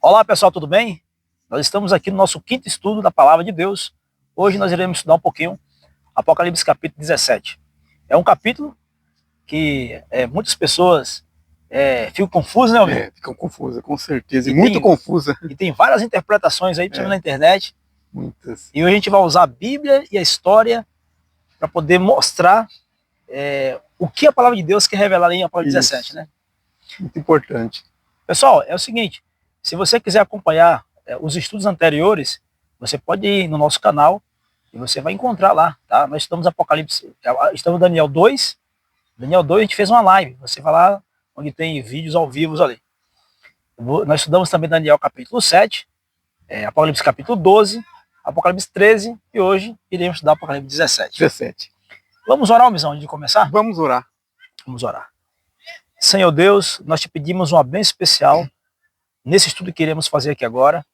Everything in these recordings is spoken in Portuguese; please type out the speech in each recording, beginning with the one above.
Olá pessoal, tudo bem? Nós estamos aqui no nosso quinto estudo da Palavra de Deus. Hoje nós iremos estudar um pouquinho Apocalipse capítulo 17. É um capítulo que muitas pessoas ficam confusas, né, amigo? Ficam confusas, com certeza, e muito confusa. E tem várias interpretações aí, principalmente na internet. Muitas. E hoje a gente vai usar a Bíblia e a história para poder mostrar o que a Palavra de Deus quer revelar em Apocalipse 17, né? Muito importante. Pessoal, é o seguinte, se você quiser acompanhar os estudos anteriores, você pode ir no nosso canal e você vai encontrar lá, tá? Nós estamos Apocalipse, estamos Daniel 2, Daniel 2 a gente fez uma live, você vai lá onde tem vídeos ao vivo ali. Nós estudamos também Daniel capítulo 7, Apocalipse capítulo 12, Apocalipse 13 e hoje iremos estudar Apocalipse 17. Vamos orar, Mizão, antes de começar? Vamos orar. Vamos orar. Senhor Deus, nós te pedimos uma bênção especial nesse estudo que iremos fazer aqui agora.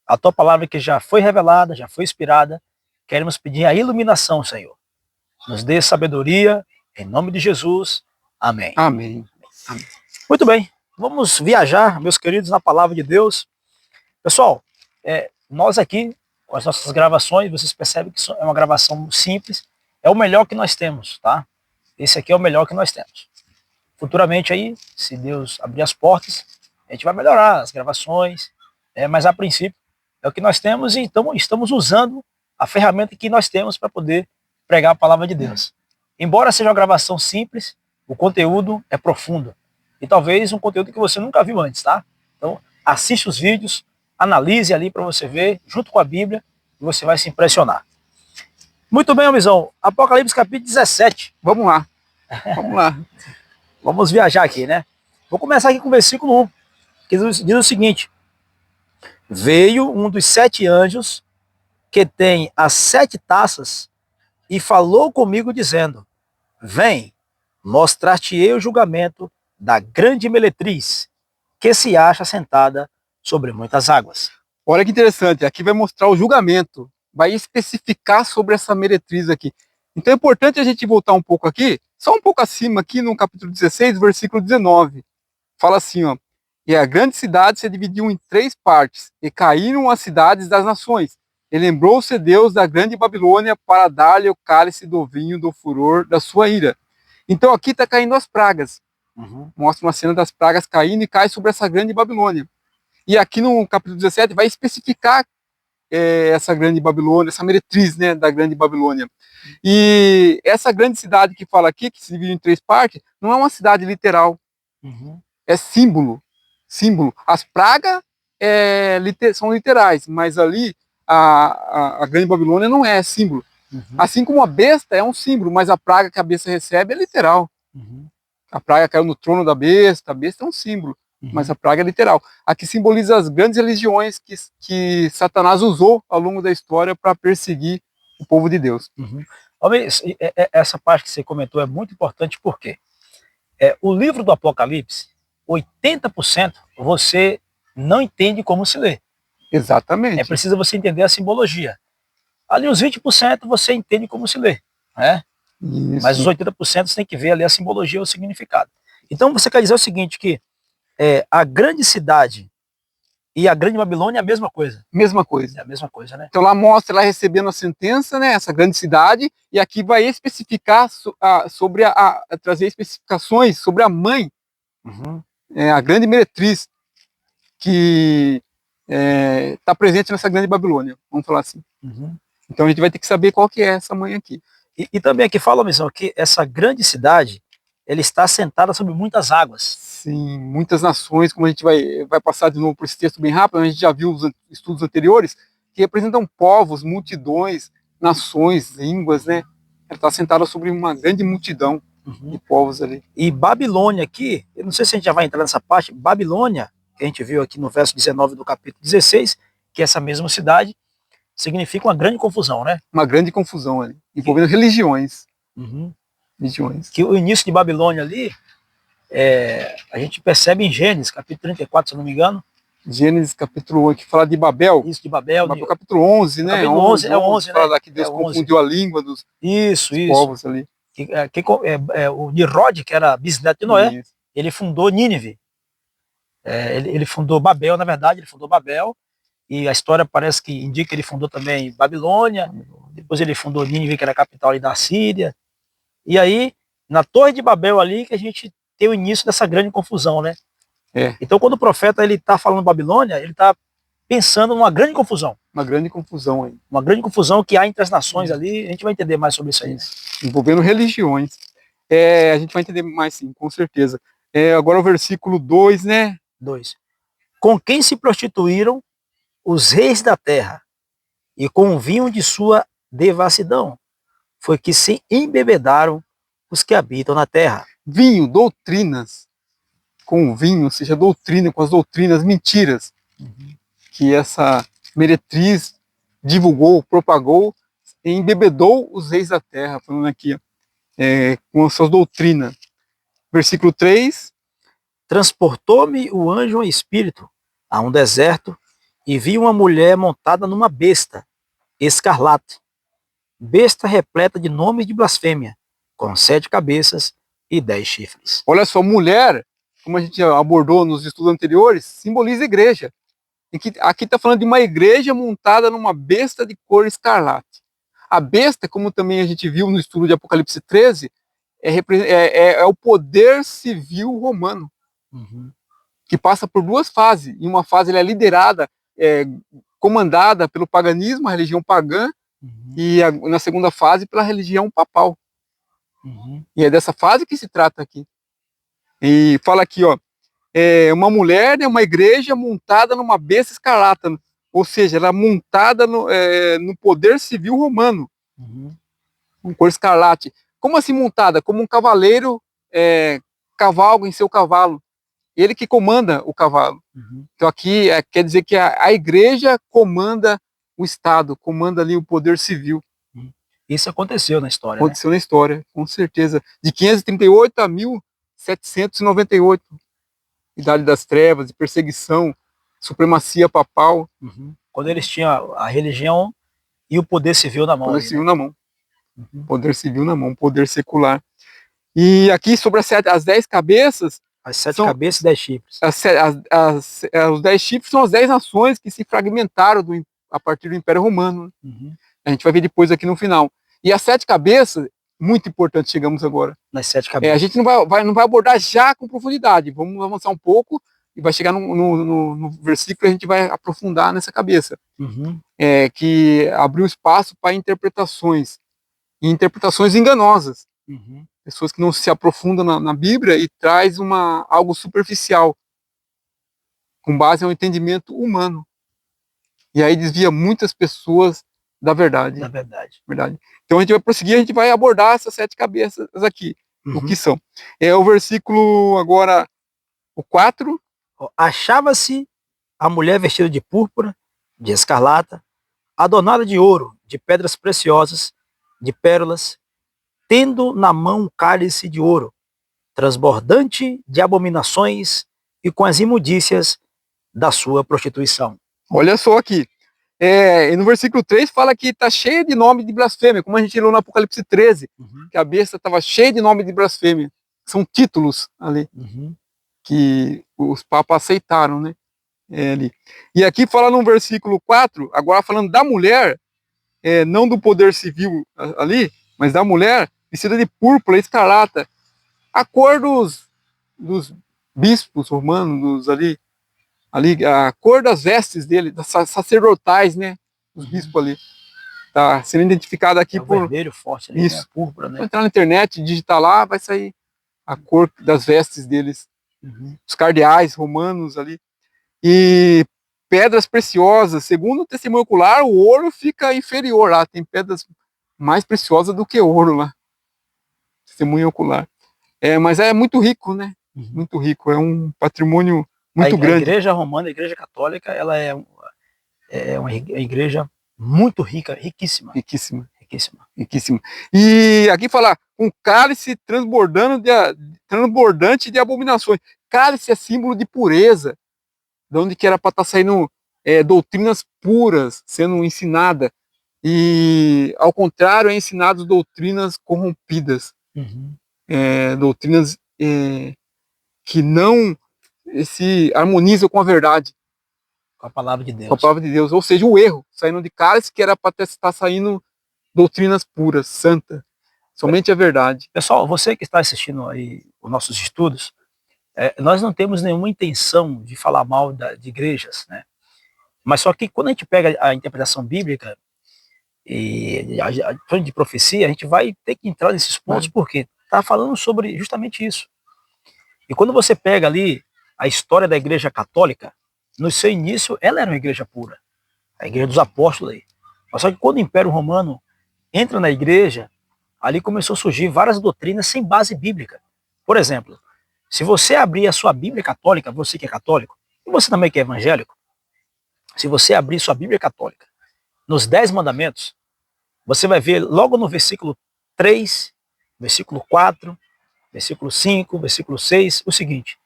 A tua palavra que já foi revelada, já foi inspirada, queremos pedir a iluminação, Senhor. Nos dê sabedoria, em nome de Jesus. Amém. Amém. Amém. Muito bem, vamos viajar, meus queridos, na palavra de Deus. Pessoal, nós aqui, com as nossas gravações, vocês percebem que é uma gravação simples, é o melhor que nós temos, tá? Esse aqui é o melhor que nós temos. Futuramente aí, se Deus abrir as portas, a gente vai melhorar as gravações, mas a princípio é o que nós temos e então estamos usando a ferramenta que nós temos para poder pregar a palavra de Deus. Embora seja uma gravação simples, o conteúdo é profundo e talvez um conteúdo que você nunca viu antes, tá? Então assiste os vídeos, analise ali para você ver, junto com a Bíblia, e você vai se impressionar. Muito bem, Omizão, Apocalipse capítulo 17. Vamos lá. Vamos lá. Vamos viajar aqui, né? Vou começar aqui com o versículo 1, que diz o seguinte: veio um dos 7 anjos que tem as 7 taças e falou comigo dizendo: vem, mostrar-te-ei o julgamento da grande meretriz, que se acha sentada sobre muitas águas. Olha que interessante, aqui vai mostrar o julgamento, vai especificar sobre essa meretriz aqui. Então é importante a gente voltar um pouco aqui, só um pouco acima aqui no capítulo 16, versículo 19. Fala assim, ó: e a grande cidade se dividiu em 3 partes, e caíram as cidades das nações. E lembrou-se Deus da grande Babilônia para dar-lhe o cálice do vinho do furor da sua ira. Então aqui está caindo as pragas. Mostra uma cena das pragas caindo e cai sobre essa grande Babilônia. E aqui no capítulo 17 vai especificar essa grande Babilônia, essa meretriz, né, da grande Babilônia. E essa grande cidade que fala aqui, que se divide em 3 partes, não é uma cidade literal. É símbolo. As pragas são literais, mas ali a grande Babilônia não é símbolo. Assim como a besta é um símbolo, mas a praga que a besta recebe é literal. A praga caiu no trono da besta, a besta é um símbolo, mas a praga é literal. Aqui simboliza as grandes religiões que Satanás usou ao longo da história para perseguir o povo de Deus. Essa parte que você comentou é muito importante porque o livro do Apocalipse, 80% você não entende como se lê. Exatamente. É preciso você entender a simbologia. Ali os 20% você entende como se lê, né? Isso. Mas os 80% você tem que ver ali a simbologia ou o significado. Então você quer dizer o seguinte, que a grande cidade e a grande Babilônia é a mesma coisa. Mesma coisa. É a mesma coisa, né? Então lá mostra ela recebendo a sentença, né, essa grande cidade, e aqui vai especificar sobre trazer especificações sobre a mãe, a grande meretriz, que está presente nessa grande Babilônia, vamos falar assim. Então a gente vai ter que saber qual que é essa mãe aqui. E também aqui fala, Missão, que essa grande cidade, ela está sentada sobre muitas águas. Sim, muitas nações, como a gente vai passar de novo por esse texto bem rápido, a gente já viu os estudos anteriores, que representam povos, multidões, nações, línguas, né? Ela está sentada sobre uma grande multidão de povos ali. E Babilônia aqui, eu não sei se a gente já vai entrar nessa parte, Babilônia, que a gente viu aqui no verso 19 do capítulo 16, que é essa mesma cidade, significa uma grande confusão, né? Uma grande confusão ali, envolvendo religiões. Religiões. Que o início de Babilônia ali, a gente percebe em Gênesis, capítulo 34, se eu não me engano. Gênesis capítulo 1, que fala de Babel. Isso, de Babel. Capítulo 11, né? Capítulo 11, é 11, né? Fala que Deus confundiu a língua dos povos ali. O Nimrod, que era bisneto de Noé, ele fundou Nínive. Ele fundou Babel, na verdade, ele fundou Babel, e a história parece que indica que ele fundou também Babilônia, depois ele fundou Nínive, que era a capital ali da Síria, e aí, na Torre de Babel ali, que a gente tem o início dessa grande confusão, né? É, Então, quando o profeta ele está falando Babilônia, ele está pensando numa grande confusão. uma grande confusão aí. Uma grande confusão que há entre as nações ali, a gente vai entender mais sobre isso aí. Né? Envolvendo religiões. A gente vai entender mais sim, com certeza. Agora o versículo 2, né? 2. Com quem se prostituíram os reis da terra, e com o vinho de sua devassidão, foi que se embebedaram os que habitam na terra. Vinho, doutrinas, com o vinho, ou seja, doutrina, com as doutrinas, mentiras, que essa meretriz divulgou, propagou, e embebedou os reis da terra, falando aqui, com as suas doutrinas. Versículo 3. Transportou-me o anjo em espírito a um deserto, e vi uma mulher montada numa besta, escarlate, besta repleta de nomes de blasfêmia, com 7 cabeças e 10 chifres. Olha só, mulher, como a gente abordou nos estudos anteriores, simboliza igreja. Aqui está falando de uma igreja montada numa besta de cor escarlate. A besta, como também a gente viu no estudo de Apocalipse 13, é o poder civil romano, que passa por 2 fases. Em uma fase ele é liderada, comandada pelo paganismo, a religião pagã, e na segunda fase pela religião papal. E é dessa fase que se trata aqui. E fala aqui, ó, uma mulher, uma igreja montada numa besta escarlata, ou seja, ela é montada no poder civil romano, com cor escarlate. Como assim montada? Como um cavaleiro cavalga em seu cavalo. Ele que comanda o cavalo. Então aqui quer dizer que a igreja comanda o Estado, comanda ali o poder civil. Isso aconteceu na história. Aconteceu na história, com certeza. De 538 a 1798. Idade das trevas, de perseguição, supremacia papal. Quando eles tinham a religião e o poder civil na mão. Poder civil na mão. Poder civil na mão, poder secular. E aqui sobre as 10 cabeças. As 7 cabeças e 10 chifres. Os 10 chifres são as 10 nações que se fragmentaram a partir do Império Romano. A gente vai ver depois aqui no final. E as 7 cabeças, muito importante, chegamos agora. Nas 7 cabeças. A gente não vai abordar já com profundidade. Vamos avançar um pouco e vai chegar no versículo e a gente vai aprofundar nessa cabeça. Que abriu espaço para interpretações. E interpretações enganosas. Pessoas que não se aprofundam na Bíblia e traz algo superficial, com base no entendimento humano. E aí desvia muitas pessoas da verdade. Da verdade. Então a gente vai prosseguir, a gente vai abordar essas 7 cabeças aqui. O que são. O versículo agora, o 4. Achava-se a mulher vestida de púrpura, de escarlata, adornada de ouro, de pedras preciosas, de pérolas, tendo na mão um cálice de ouro, transbordante de abominações e com as imundícias da sua prostituição. Olha só aqui. E no versículo 3 fala que está cheia de nome de blasfêmia, como a gente leu no Apocalipse 13, que a besta estava cheia de nome de blasfêmia. São títulos ali, que os papas aceitaram, né? Ali. E aqui fala no versículo 4, agora falando da mulher, não do poder civil ali, mas da mulher, vestida de púrpura, escarlata, a cor dos bispos romanos ali, a cor das vestes dele, das sacerdotais, né, dos bispos ali, tá sendo identificado aqui por vermelho forte ali, isso, né? Púrpura, né? Vai entrar na internet, digitar lá, vai sair a cor das vestes deles, os cardeais romanos ali, e pedras preciosas, segundo o testemunho ocular, o ouro fica inferior lá, tem pedras mais preciosas do que ouro lá, testemunho ocular. Mas é muito rico, né? Muito rico, é um patrimônio muito grande. A igreja romana, a igreja católica, ela é uma igreja muito rica, riquíssima. Riquíssima. E aqui fala, um cálice transbordante de abominações. Cálice é símbolo de pureza, de onde que era para estar saindo doutrinas puras, sendo ensinada. E, ao contrário, é ensinado doutrinas corrompidas. Doutrinas que não se harmonizam com a verdade, Com a palavra de Deus. com a palavra de Deus. Ou seja, o erro, saindo de cálice, que era para estar saindo doutrinas puras, santas. Somente a verdade. Pessoal, você que está assistindo aí os nossos estudos, nós não temos nenhuma intenção de falar mal de igrejas, né? Mas só que quando a gente pega a interpretação bíblica e a de profecia, a gente vai ter que entrar nesses pontos, porque está falando sobre justamente isso. E quando você pega ali a história da igreja católica, no seu início ela era uma igreja pura, a igreja dos apóstolos aí. Mas só que quando o Império Romano entra na igreja, ali começou a surgir várias doutrinas sem base bíblica. Por exemplo, se você abrir a sua Bíblia católica, você que é católico, e você também que é evangélico, se você abrir sua Bíblia católica, nos 10 mandamentos, você vai ver logo no versículo 3, versículo 4, versículo 5, versículo 6, o seguinte: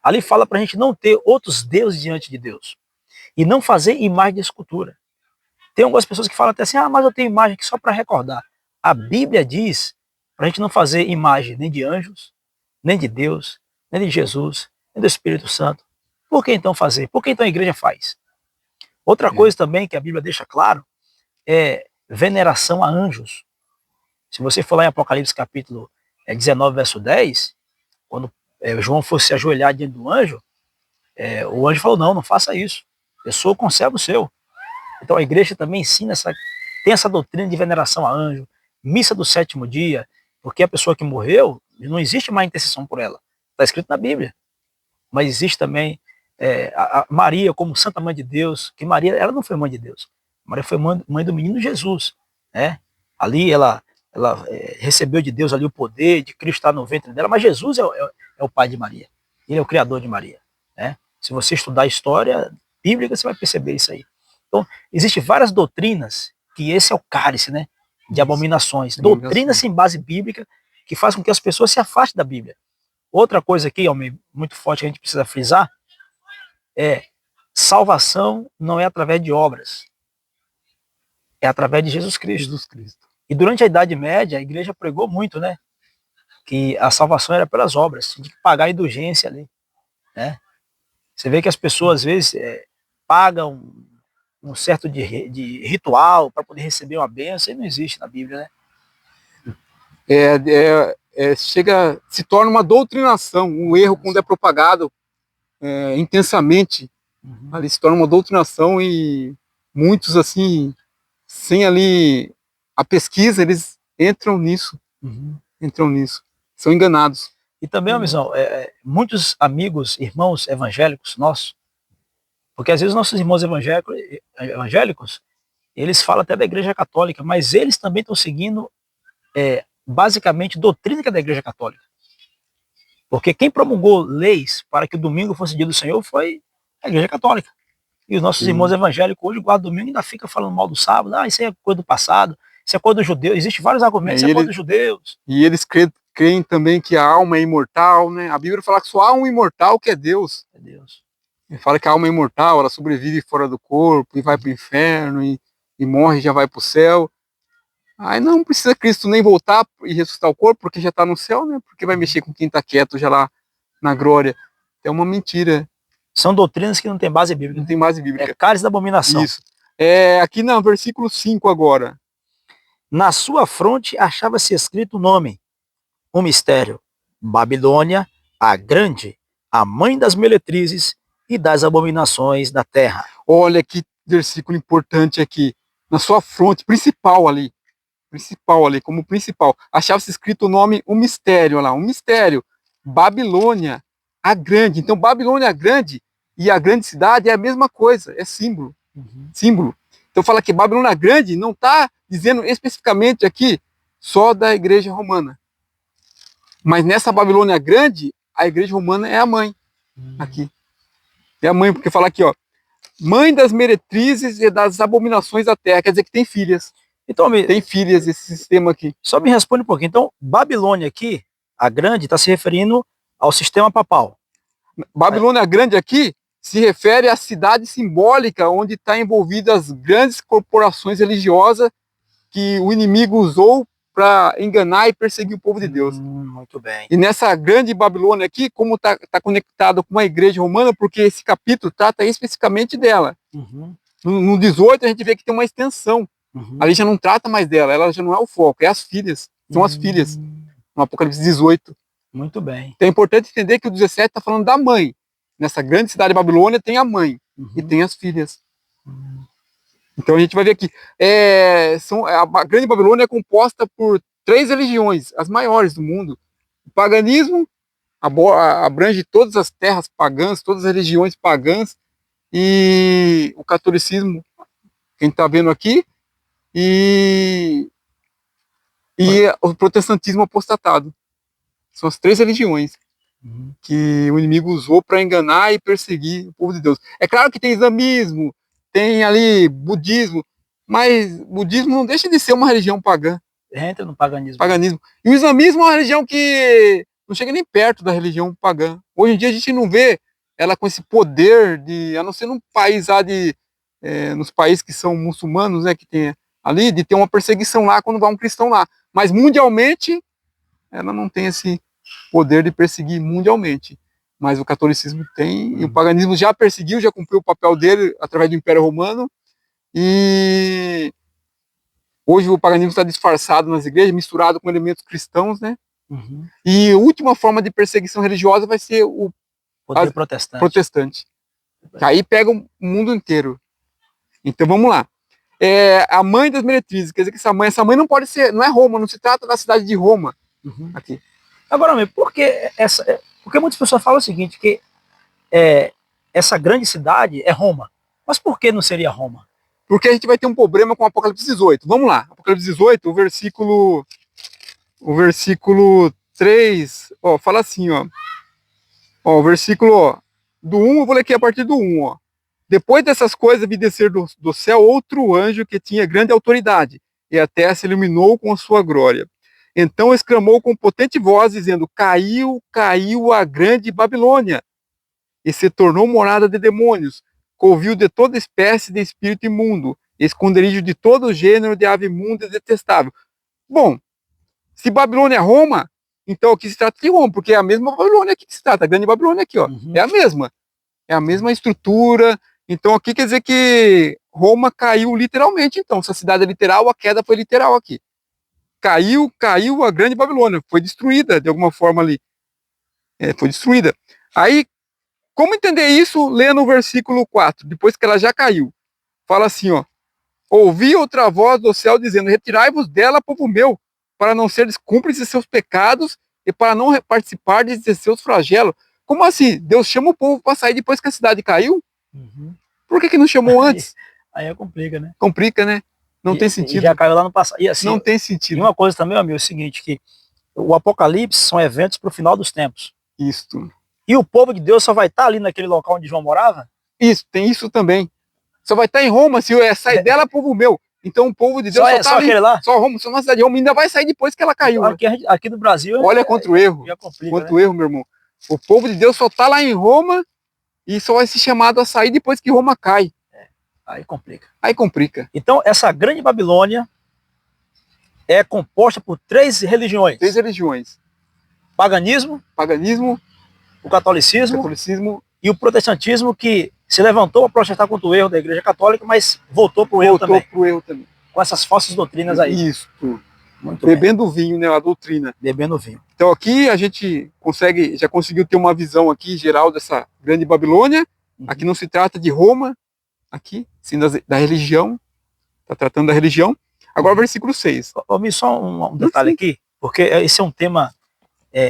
ali fala para a gente não ter outros deuses diante de Deus e não fazer imagem de escultura. Tem algumas pessoas que falam até assim, mas eu tenho imagem aqui só para recordar. A Bíblia diz para a gente não fazer imagem nem de anjos, nem de Deus, nem de Jesus, nem do Espírito Santo. Por que então fazer? Por que então a igreja faz? Outra coisa também que a Bíblia deixa claro é veneração a anjos. Se você for lá em Apocalipse capítulo 19, verso 10, quando João fosse se ajoelhar diante do anjo, o anjo falou, não faça isso. A pessoa conserva o seu. Então a igreja também ensina, tem essa doutrina de veneração a anjo, missa do 7º dia, porque a pessoa que morreu, não existe mais intercessão por ela. Está escrito na Bíblia. Mas existe também a Maria como Santa Mãe de Deus, que Maria ela não foi mãe de Deus. Maria foi mãe do menino Jesus. Né? Ali ela recebeu de Deus ali o poder de Cristo estar no ventre dela, mas Jesus é o pai de Maria. Ele é o criador de Maria. Né? Se você estudar a história bíblica, você vai perceber isso aí. Então, existem várias doutrinas, que esse é o cálice, né, de abominações. Doutrinas sem base bíblica, que faz com que as pessoas se afastem da Bíblia. Outra coisa aqui, muito forte que a gente precisa frisar, salvação não é através de obras, é através de Jesus Cristo. E durante a Idade Média, a igreja pregou muito, né, que a salvação era pelas obras, tinha que pagar a indulgência ali. Né? Você vê que as pessoas, às vezes, pagam um certo de ritual para poder receber uma bênção, e não existe na Bíblia, né? Se torna uma doutrinação, um erro quando é propagado intensamente, ali se torna uma doutrinação e muitos assim, sem ali a pesquisa, eles entram nisso, são enganados. E também, amizão, muitos amigos, irmãos evangélicos nossos, porque às vezes nossos irmãos evangélicos, eles falam até da igreja católica, mas eles também estão seguindo basicamente doutrina que é da igreja católica. Porque quem promulgou leis para que o domingo fosse dia do Senhor foi a igreja católica. E os nossos irmãos evangélicos hoje guardam o domingo e ainda ficam falando mal do sábado. Isso é coisa do passado, isso é coisa dos judeus. Existem vários argumentos, isso é coisa dos judeus. E eles creem também que a alma é imortal, né? A Bíblia fala que só há um imortal, que é Deus. É Deus. Ele fala que a alma é imortal, ela sobrevive fora do corpo e vai para o inferno e morre e já vai para o céu. Aí não precisa Cristo nem voltar e ressuscitar o corpo, porque já está no céu, né? Porque vai mexer com quem está quieto já lá na glória. É uma mentira. São doutrinas que não tem base bíblica. Não tem base bíblica. É cálice da abominação. Isso. Aqui no versículo 5 agora. Na sua fronte achava-se escrito o nome, um mistério: Babilônia, a grande, a mãe das meretrizes e das abominações da terra. Olha que versículo importante aqui. Na sua fronte, principal ali, como principal, achava-se escrito o nome, um mistério lá, um mistério, Babilônia, a grande. Então, Babilônia a grande e a grande cidade é a mesma coisa, é símbolo. Símbolo. Então, fala que Babilônia grande não está dizendo especificamente aqui só da igreja romana. Mas nessa Babilônia grande, a igreja romana é a mãe. Aqui. É a mãe, porque fala aqui, ó, mãe das meretrizes e das abominações da terra. Quer dizer que tem filhas. Então, tem filhas esse sistema aqui. Só me responde um pouquinho. Então, Babilônia aqui, a grande, está se referindo ao sistema papal. Babilônia grande aqui se refere à cidade simbólica onde está envolvidas as grandes corporações religiosas que o inimigo usou para enganar e perseguir o povo de Deus. Muito bem. E nessa grande Babilônia aqui, como está conectado com a igreja romana, porque esse capítulo trata especificamente dela. No 18 a gente vê que tem uma extensão. Ali já não trata mais dela, ela já não é o foco, é as filhas. São as filhas, no Apocalipse 18. Muito bem. Então é importante entender que o 17 está falando da mãe. Nessa grande cidade de Babilônia tem a mãe e tem as filhas. Então a gente vai ver aqui. A grande Babilônia é composta por 3 religiões, as maiores do mundo. O paganismo abrange todas as terras pagãs, todas as religiões pagãs. E o catolicismo, quem está vendo aqui, e o protestantismo apostatado. São as 3 religiões que o inimigo usou para enganar e perseguir o povo de Deus. É claro que tem islamismo, tem ali budismo, mas budismo não deixa de ser uma religião pagã. Entra no paganismo. E o islamismo é uma religião que não chega nem perto da religião pagã. Hoje em dia a gente não vê ela com esse poder a não ser num país lá nos países que são muçulmanos, né, que tem ali, de ter uma perseguição lá quando vai um cristão lá. Mas mundialmente, ela não tem esse poder de perseguir mundialmente. Mas o catolicismo tem, e o paganismo já perseguiu, já cumpriu o papel dele através do Império Romano. E hoje o paganismo está disfarçado nas igrejas, misturado com elementos cristãos, né? E a última forma de perseguição religiosa vai ser o poder protestante. Aí pega o mundo inteiro. Então vamos lá. A mãe das meretrizes, quer dizer que essa mãe não pode ser, não é Roma, não se trata da cidade de Roma. Aqui. Agora, amigo, porque muitas pessoas falam o seguinte, que essa grande cidade é Roma. Mas por que não seria Roma? Porque a gente vai ter um problema com o Apocalipse 18. Vamos lá. Apocalipse 18, o versículo 3, fala assim, o versículo do 1, eu vou ler aqui a partir do 1, Depois dessas coisas, vi descer do céu outro anjo que tinha grande autoridade, e a terra se iluminou com a sua glória. Então exclamou com potente voz, dizendo: caiu a grande Babilônia, e se tornou morada de demônios, covil de toda espécie de espírito imundo, esconderijo de todo gênero de ave imunda e detestável. Bom, se Babilônia é Roma, então aqui se trata de Roma, porque é a mesma Babilônia aqui que se trata, a grande Babilônia aqui, é a mesma estrutura. Então aqui quer dizer que Roma caiu literalmente, então, se a cidade é literal, a queda foi literal aqui. Caiu a grande Babilônia, foi destruída de alguma forma ali. Foi destruída. Aí, como entender isso? Lê no versículo 4, depois que ela já caiu. Fala assim, ouvi outra voz do céu dizendo: retirai-vos dela, povo meu, para não seres cúmplices de seus pecados e para não participar de seus flagelos. Como assim? Deus chama o povo para sair depois que a cidade caiu? Por que não chamou antes? Aí complica, né? Complica, né? Não tem sentido. E já caiu lá no passado. E assim, não tem sentido. E uma coisa também, amigo, é o seguinte, que o Apocalipse são eventos para o final dos tempos. Isso. E o povo de Deus só vai estar ali naquele local onde João morava? Isso, tem isso também. Só vai estar em Roma, se sair dela, povo meu. Então o povo de Deus só está ali. Aquele lá? Só Roma, só na cidade de Roma. Ainda vai sair depois que ela caiu. Então, aqui no Brasil... Olha quanto erro. Quanto erro, meu irmão. O povo de Deus só está lá em Roma e só vai ser chamado a sair depois que Roma cai. Aí complica. Aí complica. Então, essa grande Babilônia é composta por 3 religiões. 3 religiões. Paganismo, o catolicismo e o protestantismo, que se levantou para protestar contra o erro da Igreja Católica, mas voltou para o erro também. Com essas falsas doutrinas aí. Isso. Muito bebendo bem. Vinho, né? A doutrina. Bebendo vinho. Então aqui a gente já conseguiu ter uma visão aqui geral dessa grande Babilônia. Aqui não se trata de Roma, aqui, sim, da religião. Está tratando da religião. Agora versículo 6. Só um detalhe aqui, porque esse é um tema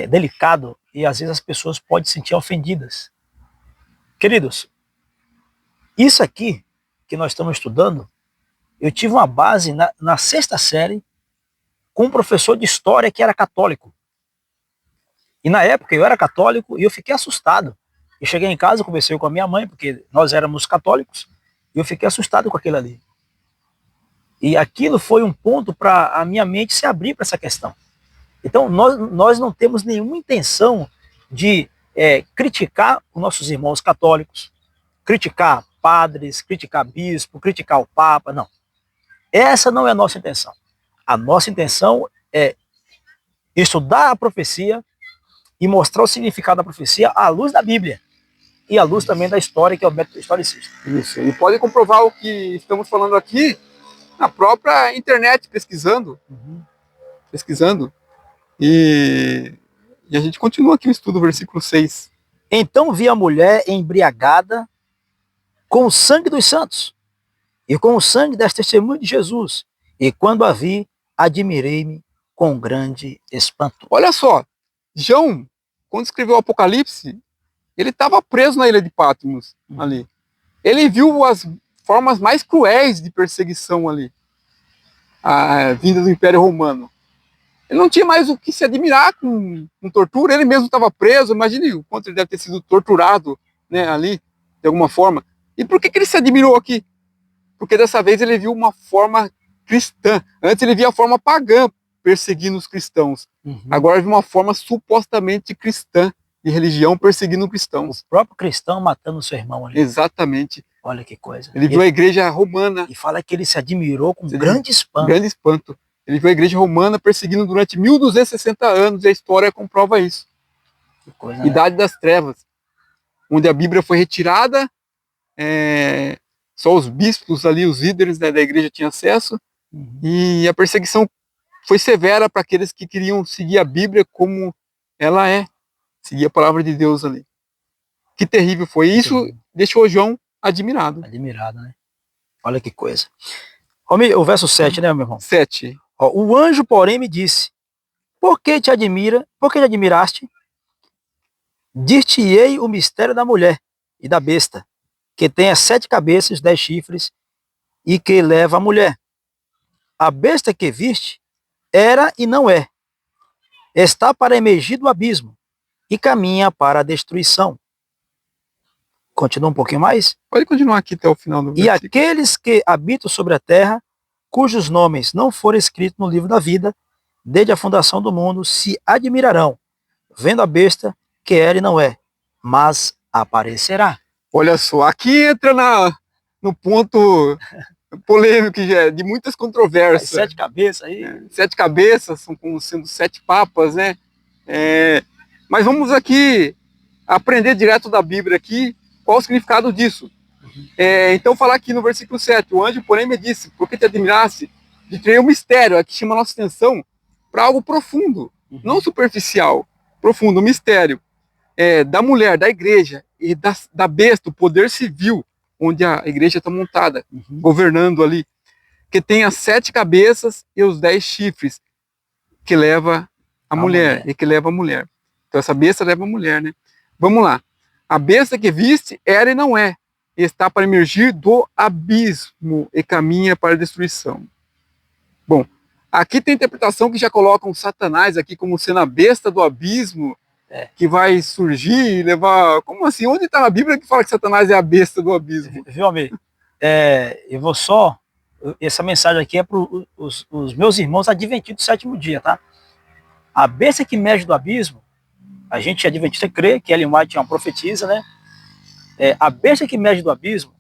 delicado e às vezes as pessoas podem se sentir ofendidas. Queridos, isso aqui que nós estamos estudando, eu tive uma base na 6ª série com um professor de história que era católico. E na época eu era católico e eu fiquei assustado. Eu cheguei em casa, conversei com a minha mãe, porque nós éramos católicos, e eu fiquei assustado com aquilo ali. E aquilo foi um ponto para a minha mente se abrir para essa questão. Então nós não temos nenhuma intenção de criticar os nossos irmãos católicos, criticar padres, criticar bispo, criticar o papa, não. Essa não é a nossa intenção. A nossa intenção estudar a profecia e mostrar o significado da profecia à luz da Bíblia e à luz também da história, que é o método historicista. Isso. E pode comprovar o que estamos falando aqui na própria internet, pesquisando. Pesquisando. E a gente continua aqui o estudo, versículo 6. Então vi a mulher embriagada com o sangue dos santos e com o sangue das testemunhas de Jesus. E quando a vi, admirei-me com grande espanto. Olha só, João, quando escreveu o Apocalipse, ele estava preso na ilha de Patmos, ali. Ele viu as formas mais cruéis de perseguição ali, a vinda do Império Romano. Ele não tinha mais o que se admirar com tortura, ele mesmo estava preso, imagine o quanto ele deve ter sido torturado, né, ali, de alguma forma. E por que ele se admirou aqui? Porque dessa vez ele viu uma forma cristã. Antes ele via a forma pagã perseguindo os cristãos. Agora ele viu uma forma supostamente cristã, de religião perseguindo cristãos. O próprio cristão matando o seu irmão ali. Exatamente. Olha que coisa. Ele viu a igreja romana. E fala que ele se admirou com grande espanto. Grande espanto. Ele viu a igreja romana perseguindo durante 1260 anos, e a história comprova isso. Que coisa, Idade das Trevas, onde a Bíblia foi retirada, só os bispos ali, os líderes da igreja tinham acesso, e a perseguição foi severa para aqueles que queriam seguir a Bíblia como ela é, seguir a palavra de Deus ali. Que terrível foi isso, deixou João admirado. Admirado, né? Olha que coisa. O verso 7, né, meu irmão? 7. O anjo, porém, me disse: por que te admiraste? Dir-te-ei o mistério da mulher e da besta, que tem as 7 cabeças e 10 chifres, e que leva a mulher. A besta que viste era e não é. Está para emergir do abismo e caminha para a destruição. Continua um pouquinho mais? Pode continuar aqui até o final do versículo. E aqueles que habitam sobre a terra, cujos nomes não forem escritos no livro da vida, desde a fundação do mundo, se admirarão, vendo a besta que era e não é, mas aparecerá. Olha só, aqui entra no ponto polêmico de muitas controvérsias. 7 cabeças aí. 7 cabeças, são como sendo 7 papas, né? Mas vamos aqui aprender direto da Bíblia aqui qual o significado disso. Então falar aqui no versículo 7, o anjo porém me disse, por que te admirasse? De ter um mistério, aqui chama a nossa atenção para algo profundo, não superficial, profundo, um mistério da mulher, da igreja e da besta, o poder civil, onde a igreja está montada, governando ali, que tem as 7 cabeças e os 10 chifres, que leva a mulher, e que leva a mulher. Então essa besta leva a mulher, né? Vamos lá. A besta que viste era e não é, está para emergir do abismo e caminha para a destruição. Bom, aqui tem interpretação que já colocam Satanás aqui como sendo a besta do abismo, que vai surgir e levar... Como assim? Onde está na Bíblia que fala que Satanás é a besta do abismo? Viu, amigo? Eu vou só... Essa mensagem aqui é para os meus irmãos adventistas do 7º dia, tá? A besta que emerge do abismo, a gente adventista crê que Ellen White é uma profetisa, né? A besta que emerge do abismo,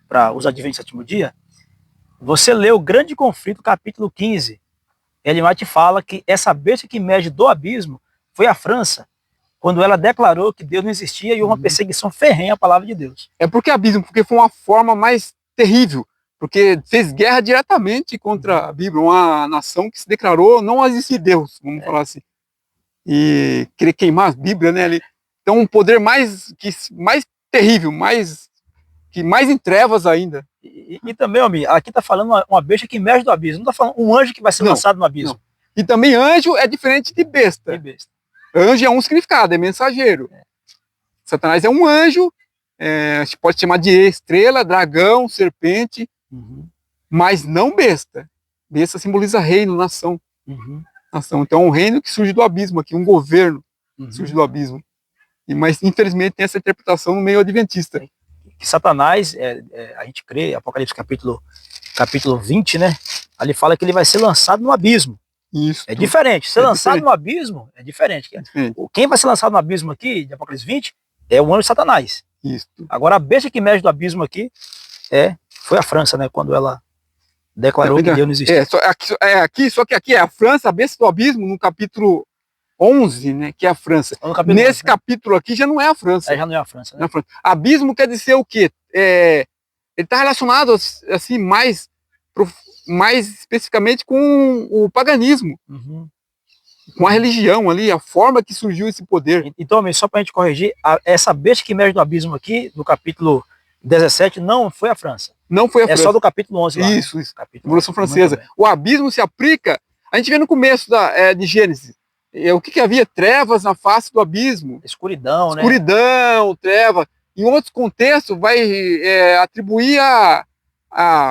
para os adventistas do 7º dia, você lê o Grande Conflito, capítulo 15. Ellen White fala que essa besta que emerge do abismo foi a França, quando ela declarou que Deus não existia e uma perseguição ferrenha à palavra de Deus. Por que abismo? Porque foi uma forma mais terrível, porque fez guerra diretamente contra a Bíblia, uma nação que se declarou não existir Deus, vamos falar assim, e querer queimar a Bíblia, né, ali. Então um poder mais terrível, mais em trevas ainda. E também, amigo, aqui está falando uma besta que emerge do abismo, não está falando um anjo que vai ser lançado no abismo. Não. E também anjo é diferente de besta. Anjo é um significado, é mensageiro. Satanás é um anjo, a gente pode chamar de estrela, dragão, serpente, mas não besta. Besta simboliza reino, nação. Nação. Então é um reino que surge do abismo aqui, um governo surge do abismo. Mas infelizmente tem essa interpretação no meio adventista. Que Satanás, a gente crê, Apocalipse capítulo 20, né? Ali fala que ele vai ser lançado no abismo. Isso. É diferente. Ser lançado no abismo é diferente. Quem vai ser lançado no abismo aqui, de Apocalipse 20, é o anjo Satanás. Isso. Agora a besta que emerge do abismo aqui foi a França, né? Quando ela Declarou que Deus não existia. Só que aqui é a França, a besta do abismo, no capítulo 11, né, que é a França. Nesse capítulo aqui já não é a França. Já não é a França, né? Abismo quer dizer o quê? Ele está relacionado, assim, mais especificamente com o paganismo, com a religião ali, a forma que surgiu esse poder. Então, só para a gente corrigir, essa besta que emerge do abismo aqui, no capítulo 17, não foi a França. Não foi a França. É só do capítulo 11 lá. Isso. Revolução Francesa. O abismo se aplica, a gente vê no começo de Gênesis, o que havia? Trevas na face do abismo. Escuridão, né? Escuridão, treva. Em outros contextos, vai atribuir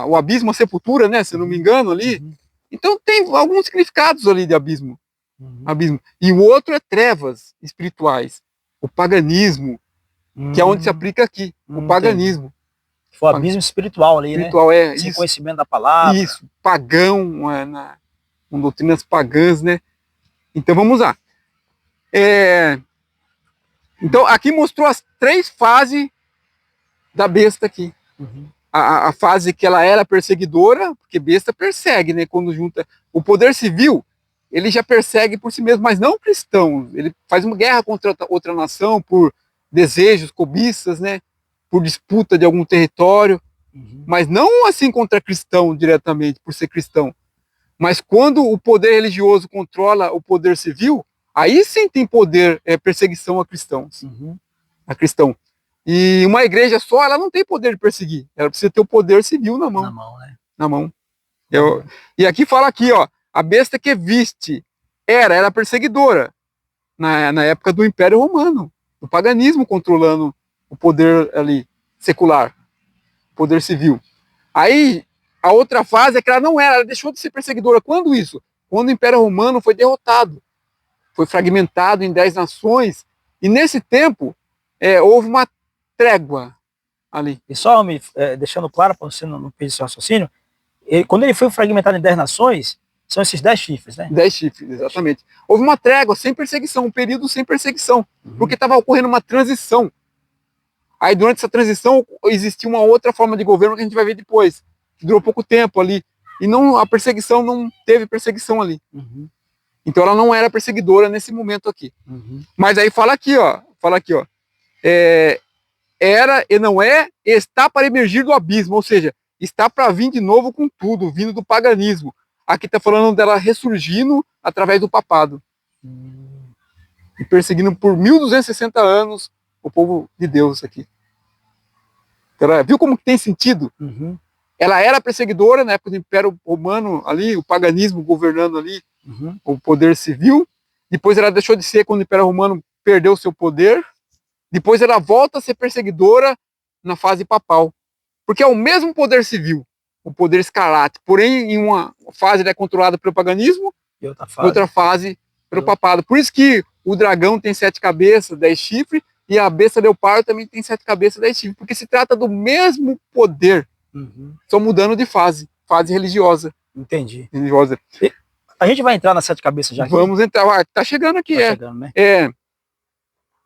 o abismo à sepultura, né? Se eu não me engano, ali. Então tem alguns significados ali de abismo. Abismo. E o outro é trevas espirituais. O paganismo, que é onde se aplica aqui. O paganismo. Foi o abismo espiritual ali, espiritual, né? Sem conhecimento da palavra. Isso. Pagão, com doutrinas pagãs, né? Então vamos lá. Então aqui mostrou as 3 fases da besta aqui. A fase que ela era perseguidora, porque besta persegue, né? Quando junta o poder civil, ele já persegue por si mesmo, mas não cristão. Ele faz uma guerra contra outra nação por desejos, cobiças, né? Por disputa de algum território, mas não assim contra cristão diretamente, por ser cristão. Mas quando o poder religioso controla o poder civil, aí sim tem poder, perseguição a cristãos. A cristão. E uma igreja só, ela não tem poder de perseguir. Ela precisa ter o poder civil na mão. Na mão, né? Na mão. E aqui fala aqui, ó, a besta que viste era perseguidora na época do Império Romano, do paganismo controlando o poder ali secular, poder civil. Aí a outra fase é que ela deixou de ser perseguidora. Quando isso? Quando o Império Romano foi derrotado, foi fragmentado em 10 nações, e nesse tempo houve uma trégua ali. E só deixando claro, para você não perder seu raciocínio, quando ele foi fragmentado em 10 nações, são esses 10 chifres, né? 10 chifres, exatamente. Houve uma trégua sem perseguição, um período sem perseguição, porque estava ocorrendo uma transição. Aí durante essa transição existia uma outra forma de governo que a gente vai ver depois, que durou pouco tempo ali, e a perseguição não teve perseguição ali. Então ela não era perseguidora nesse momento aqui. Mas aí fala aqui, ó, era e não é, está para emergir do abismo, ou seja, está para vir de novo com tudo, vindo do paganismo. Aqui está falando dela ressurgindo através do papado. E perseguindo por 1260 anos o povo de Deus aqui. Então, viu como que tem sentido? Ela era perseguidora na época do Império Romano ali, o paganismo governando ali, o poder civil. Depois ela deixou de ser quando o Império Romano perdeu o seu poder. Depois ela volta a ser perseguidora na fase papal. Porque é o mesmo poder civil, o poder escarlate, porém em uma fase ele é controlado pelo paganismo e outra fase pelo papado. Por isso que o dragão tem 7 cabeças, 10 chifres, e a besta leopardo também tem 7 cabeças, 10 chifres, porque se trata do mesmo poder, só mudando de fase religiosa. Entendi. Religiosa. A gente vai entrar nas 7 cabeças já aqui? Vamos entrar, tá chegando aqui, chegando, né?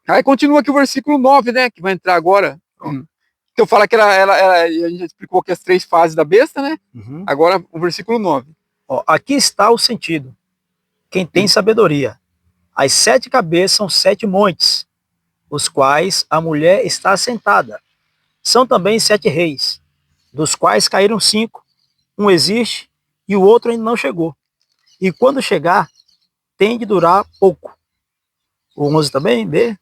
Aí continua aqui o versículo 9, né, que vai entrar agora. Então fala que a gente já explicou que as 3 fases da besta, né? Agora o versículo 9. Ó, aqui está o sentido. Quem tem sabedoria. As 7 cabeças são 7 montes, os quais a mulher está assentada. São também 7 reis, dos quais caíram 5. Um existe e o outro ainda não chegou. E quando chegar, tem de durar pouco. O 11 também, B?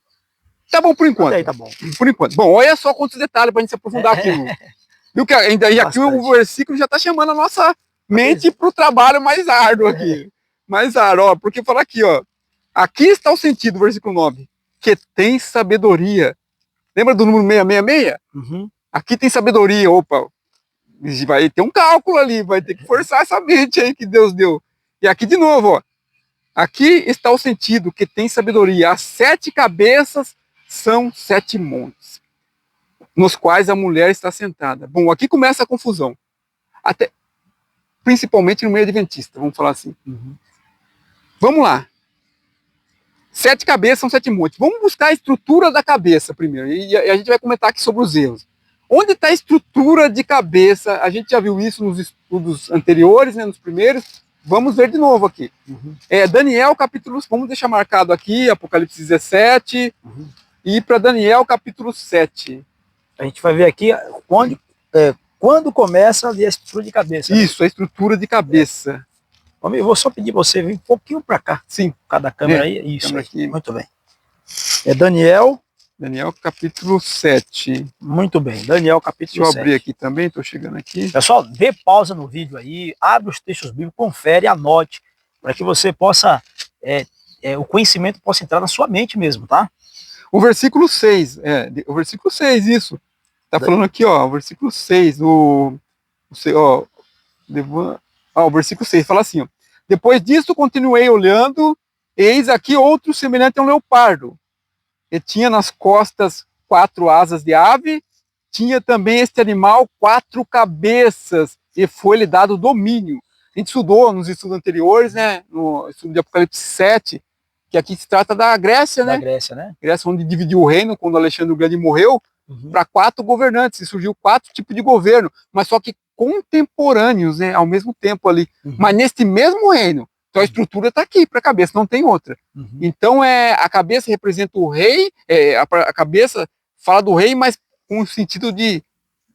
Tá bom por enquanto. Aí, tá bom. Por enquanto. Bom, olha só quantos detalhes pra gente se aprofundar aqui. Viu que ainda aqui o versículo já tá chamando a nossa mente pro trabalho mais árduo aqui. Mais árduo, ó, porque fala aqui, ó. Aqui está o sentido do versículo 9. Que tem sabedoria. Lembra do número 666? Aqui tem sabedoria. Opa, vai ter um cálculo ali, vai ter que forçar essa mente aí que Deus deu. E aqui de novo, ó. Aqui está o sentido, que tem sabedoria. As 7 cabeças são 7 montes, nos quais a mulher está sentada. Bom, aqui começa a confusão. Até, principalmente no meio adventista, vamos falar assim. Vamos lá. 7 cabeças são 7 montes. Vamos buscar a estrutura da cabeça primeiro. E a gente vai comentar aqui sobre os erros. Onde está a estrutura de cabeça? A gente já viu isso nos estudos anteriores, né, nos primeiros. Vamos ver de novo aqui. Daniel capítulo, vamos deixar marcado aqui, Apocalipse 17, e para Daniel capítulo 7. A gente vai ver aqui quando começa ali a estrutura de cabeça. Isso, né? A estrutura de cabeça. Eu vou só pedir você vir um pouquinho para cá. Sim. Cada câmera aí. Isso câmera aí. Aqui. Muito bem. Daniel capítulo 7. Muito bem, Daniel capítulo 7. Deixa eu abrir aqui também, estou chegando aqui. Pessoal, dê pausa no vídeo aí, abre os textos bíblicos, confere, anote, para que você possa, o conhecimento possa entrar na sua mente mesmo, tá? O versículo 6, isso. Tá falando aqui, ó, o versículo 6, o versículo 6 fala assim, ó. Depois disso, continuei olhando, eis aqui outro semelhante a um leopardo. Ele tinha nas costas 4 asas de ave, tinha também este animal 4 cabeças, e foi-lhe dado domínio. A gente estudou nos estudos anteriores, né, no estudo de Apocalipse 7, que aqui se trata da Grécia, né? Da Grécia, né? Grécia, onde dividiu o reino, quando Alexandre o Grande morreu, para 4 governantes, e surgiu 4 tipos de governo, mas só que contemporâneos, né, ao mesmo tempo ali. Mas neste mesmo reino. Então a estrutura está aqui para a cabeça, não tem outra. Então a cabeça representa o rei, a cabeça fala do rei, mas com o sentido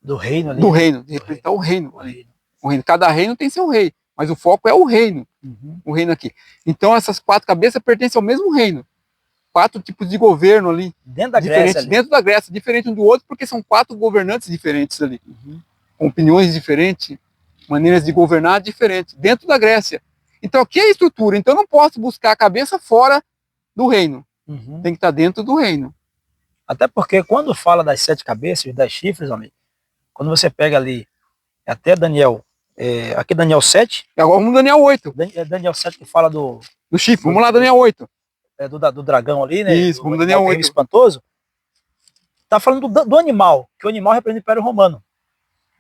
do reino ali. Do reino, de representar o reino ali. O reino. Cada reino tem seu rei, mas o foco é o reino. O reino aqui. Então essas 4 cabeças pertencem ao mesmo reino. 4 tipos de governo ali. Dentro da Grécia. Dentro da Grécia, diferente um do outro, porque são 4 governantes diferentes ali. Com opiniões diferentes, maneiras de governar diferentes, dentro da Grécia. Então aqui é a estrutura, então eu não posso buscar a cabeça fora do reino. Tem que estar dentro do reino. Até porque quando fala das 7 cabeças, os 10 chifres, amigo, quando você pega ali, até Daniel, aqui Daniel 7. E agora vamos no Daniel 8. Daniel 7 que fala do chifre, vamos lá Daniel 8. Do dragão ali, né? Isso, vamos no Daniel 8. Espantoso. Tá falando do animal, que o animal representa o Império Romano.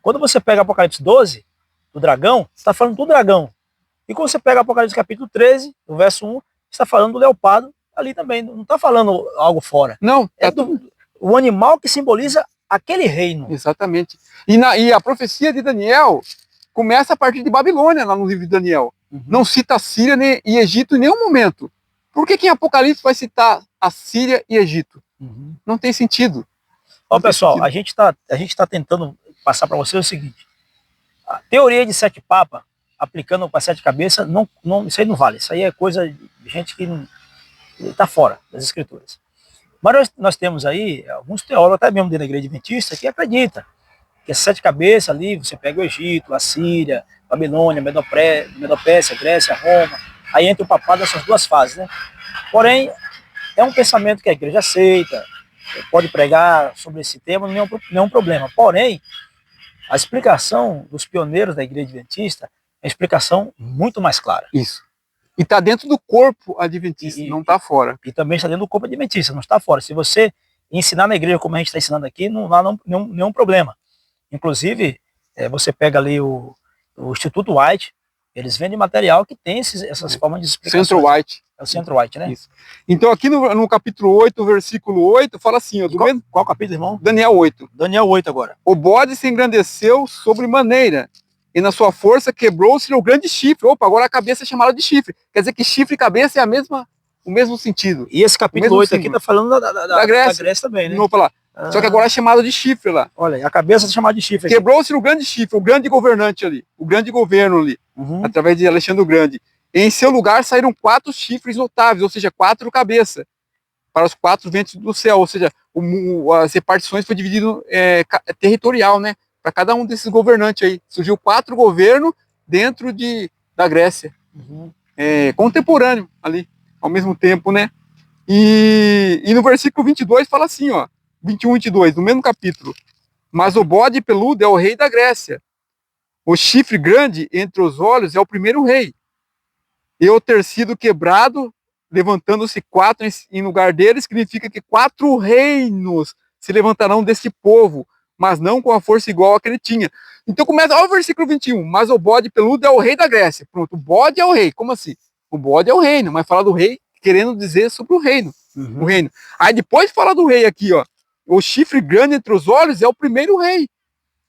Quando você pega Apocalipse 12, do dragão, você está falando do dragão. E quando você pega Apocalipse capítulo 13, o verso 1, está falando do leopardo ali também. Não está falando algo fora. Não. O animal que simboliza aquele reino. Exatamente. E a profecia de Daniel começa a partir de Babilônia, lá no livro de Daniel. Não cita a Síria e Egito em nenhum momento. Por que em Apocalipse vai citar a Síria e Egito? Não tem sentido. Ó, pessoal, a gente tá tentando passar para vocês o seguinte. A teoria de 7 papas, aplicando para 7 cabeças, isso aí não vale. Isso aí é coisa de gente que está fora das escrituras. Mas nós temos aí alguns teólogos, até mesmo dentro da igreja adventista, que acredita que as 7 cabeças ali, você pega o Egito, a Síria, Babilônia, Medopécia, Grécia, Roma, aí entra o papado dessas 2 fases, né? Porém, é um pensamento que a igreja aceita, pode pregar sobre esse tema, nenhum problema. Porém, a explicação dos pioneiros da igreja adventista é uma explicação muito mais clara. Isso. E está dentro do corpo adventista, não está fora. E também está dentro do corpo adventista, não está fora. Se você ensinar na igreja como a gente está ensinando aqui, não há nenhum problema. Inclusive, você pega ali o Instituto White, eles vendem material que tem essas formas de explicação. Centro White. É o Centro White, né? Isso. Então aqui no capítulo 8, versículo 8, fala assim, ó, qual capítulo, irmão? Daniel 8. Daniel 8 agora. O bode se engrandeceu sobremaneira, e na sua força quebrou-se o grande chifre. Opa, agora a cabeça é chamada de chifre. Quer dizer que chifre e cabeça é o mesmo sentido. E esse capítulo 8 aqui está falando da Grécia também, né? Não vou falar. Só que agora é chamado de chifre lá. Olha, a cabeça é chamada de chifre. Quebrou-se o grande chifre, o grande governante ali, o grande governo ali, através de Alexandre o Grande. Em seu lugar saíram 4 chifres notáveis, ou seja, 4 cabeças, para os 4 ventos do céu. Ou seja, as repartições foi dividido territorial, né? Para cada um desses governantes aí. Surgiu 4 governos dentro da Grécia. Contemporâneo ali, ao mesmo tempo, né? E no versículo 22 fala assim, ó. 21 e 22, no mesmo capítulo. Mas o bode peludo é o rei da Grécia. O chifre grande entre os olhos é o primeiro rei. E o ter sido quebrado, levantando-se 4 em lugar dele, significa que 4 reinos se levantarão desse povo, mas não com a força igual a que ele tinha. Então começa, olha o versículo 21, mas o bode peludo é o rei da Grécia. Pronto, o bode é o rei. Como assim? O bode é o reino, mas fala do rei querendo dizer sobre o reino. O reino. Aí depois fala do rei aqui, ó. o chifre grande entre os olhos é o primeiro rei,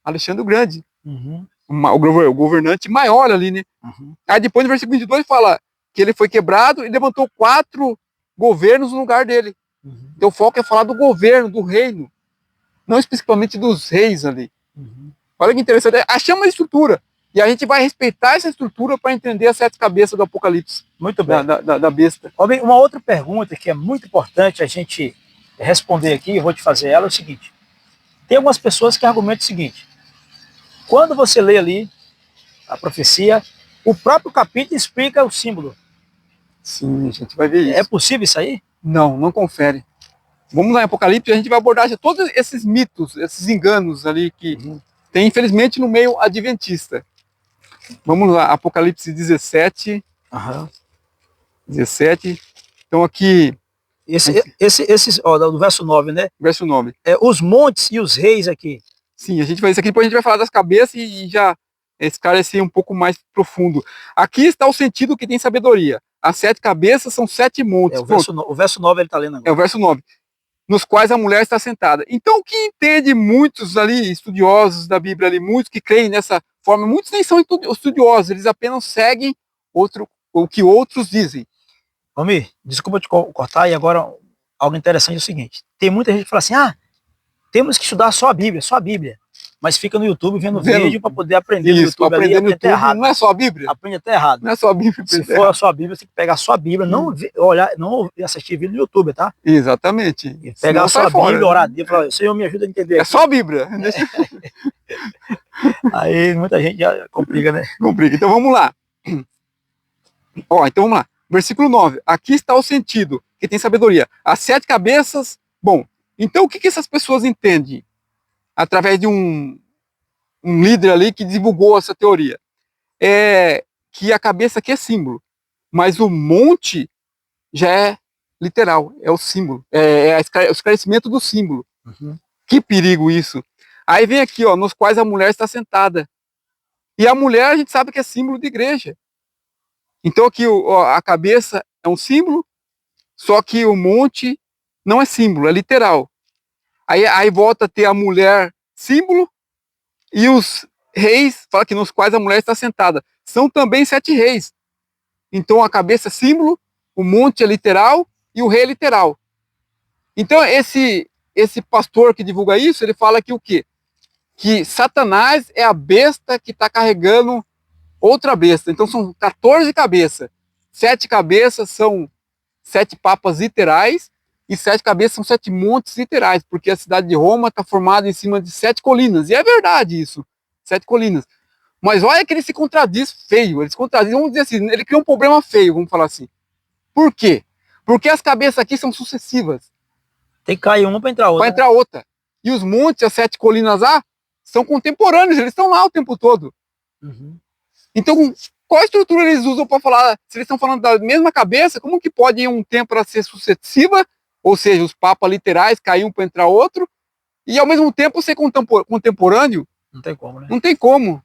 Alexandre o Grande. Uhum. O governante maior ali, né? Uhum. Aí depois no versículo 22 fala que ele foi quebrado e levantou 4 governos no lugar dele. Uhum. Então o foco é falar do governo, do reino, não especificamente dos reis ali. Uhum. Olha que interessante, achamos uma estrutura, e a gente vai respeitar essa estrutura para entender as 7 cabeças do Apocalipse. Muito bem. Da besta. Uma outra pergunta que é muito importante a gente responder aqui, eu vou te fazer ela, é o seguinte. Tem algumas pessoas que argumentam o seguinte. Quando você lê ali a profecia, o próprio capítulo explica o símbolo. Sim, a gente vai ver isso. É possível isso aí? Não, não confere. Vamos lá em Apocalipse, a gente vai abordar já todos esses mitos, esses enganos ali que tem, infelizmente, no meio adventista. Vamos lá, Apocalipse 17. Uhum. 17. Então aqui... do verso 9, né? Verso 9. Os montes e os reis aqui. Sim, a gente vai isso aqui, depois a gente vai falar das cabeças e já esclarecer um pouco mais profundo. Aqui está o sentido que tem sabedoria. As 7 cabeças são 7 montes. O verso 9 ele está lendo agora. É o verso 9. Nos quais a mulher está sentada. Então, o que entende muitos ali, estudiosos da Bíblia ali, muitos que creem nessa forma, muitos nem são estudiosos, eles apenas seguem o que outros dizem. Almir, desculpa te cortar, e agora algo interessante é o seguinte, tem muita gente que fala assim, temos que estudar só a Bíblia, mas fica no YouTube vendo vídeo para poder aprender no YouTube. Aprender ali, no YouTube errado. Não é só a Bíblia? Aprende até errado. Não é só a Bíblia. Se for só a Bíblia, você tem que pegar só a Bíblia, não assistir vídeo no YouTube, tá? Exatamente. E pegar só a Bíblia, orar a Deus, falar, Senhor, me ajuda a entender. É só a Bíblia. Aí muita gente já complica, né? Complica. Então vamos lá. Então vamos lá. Versículo 9. Aqui está o sentido, que tem sabedoria. As 7 cabeças. Bom, então o que essas pessoas entendem? Através de um líder ali que divulgou essa teoria. É que a cabeça aqui é símbolo, mas o monte já é literal, é o símbolo, é o esclarecimento do símbolo. Uhum. Que perigo isso. Aí vem aqui, nos quais a mulher está sentada. E a mulher a gente sabe que é símbolo de igreja. Então aqui a cabeça é um símbolo, só que o monte não é símbolo, é literal. Aí volta a ter a mulher símbolo e os reis, fala que nos quais a mulher está sentada. São também 7 reis. Então a cabeça é símbolo, o monte é literal e o rei é literal. Então esse pastor que divulga isso, ele fala que o quê? Que Satanás é a besta que está carregando outra besta. Então são 14 cabeças. 7 cabeças são 7 papas literais e 7 cabeças são 7 montes literais, porque a cidade de Roma está formada em cima de 7 colinas. E é verdade isso, 7 colinas. Mas olha que ele se contradiz feio. Ele se contradiz, vamos dizer assim, ele cria um problema feio, vamos falar assim. Por quê? Porque as cabeças aqui são sucessivas. Tem que cair uma para entrar outra. Para entrar outra. E os montes, as 7 colinas lá, são contemporâneos, eles estão lá o tempo todo. Uhum. Então, qual estrutura eles usam para falar? Se eles estão falando da mesma cabeça, como que pode ir um tempo para ser sucessiva, ou seja, os papas literais cair um para entrar outro, e ao mesmo tempo ser contemporâneo? Não tem como, né? Não tem como.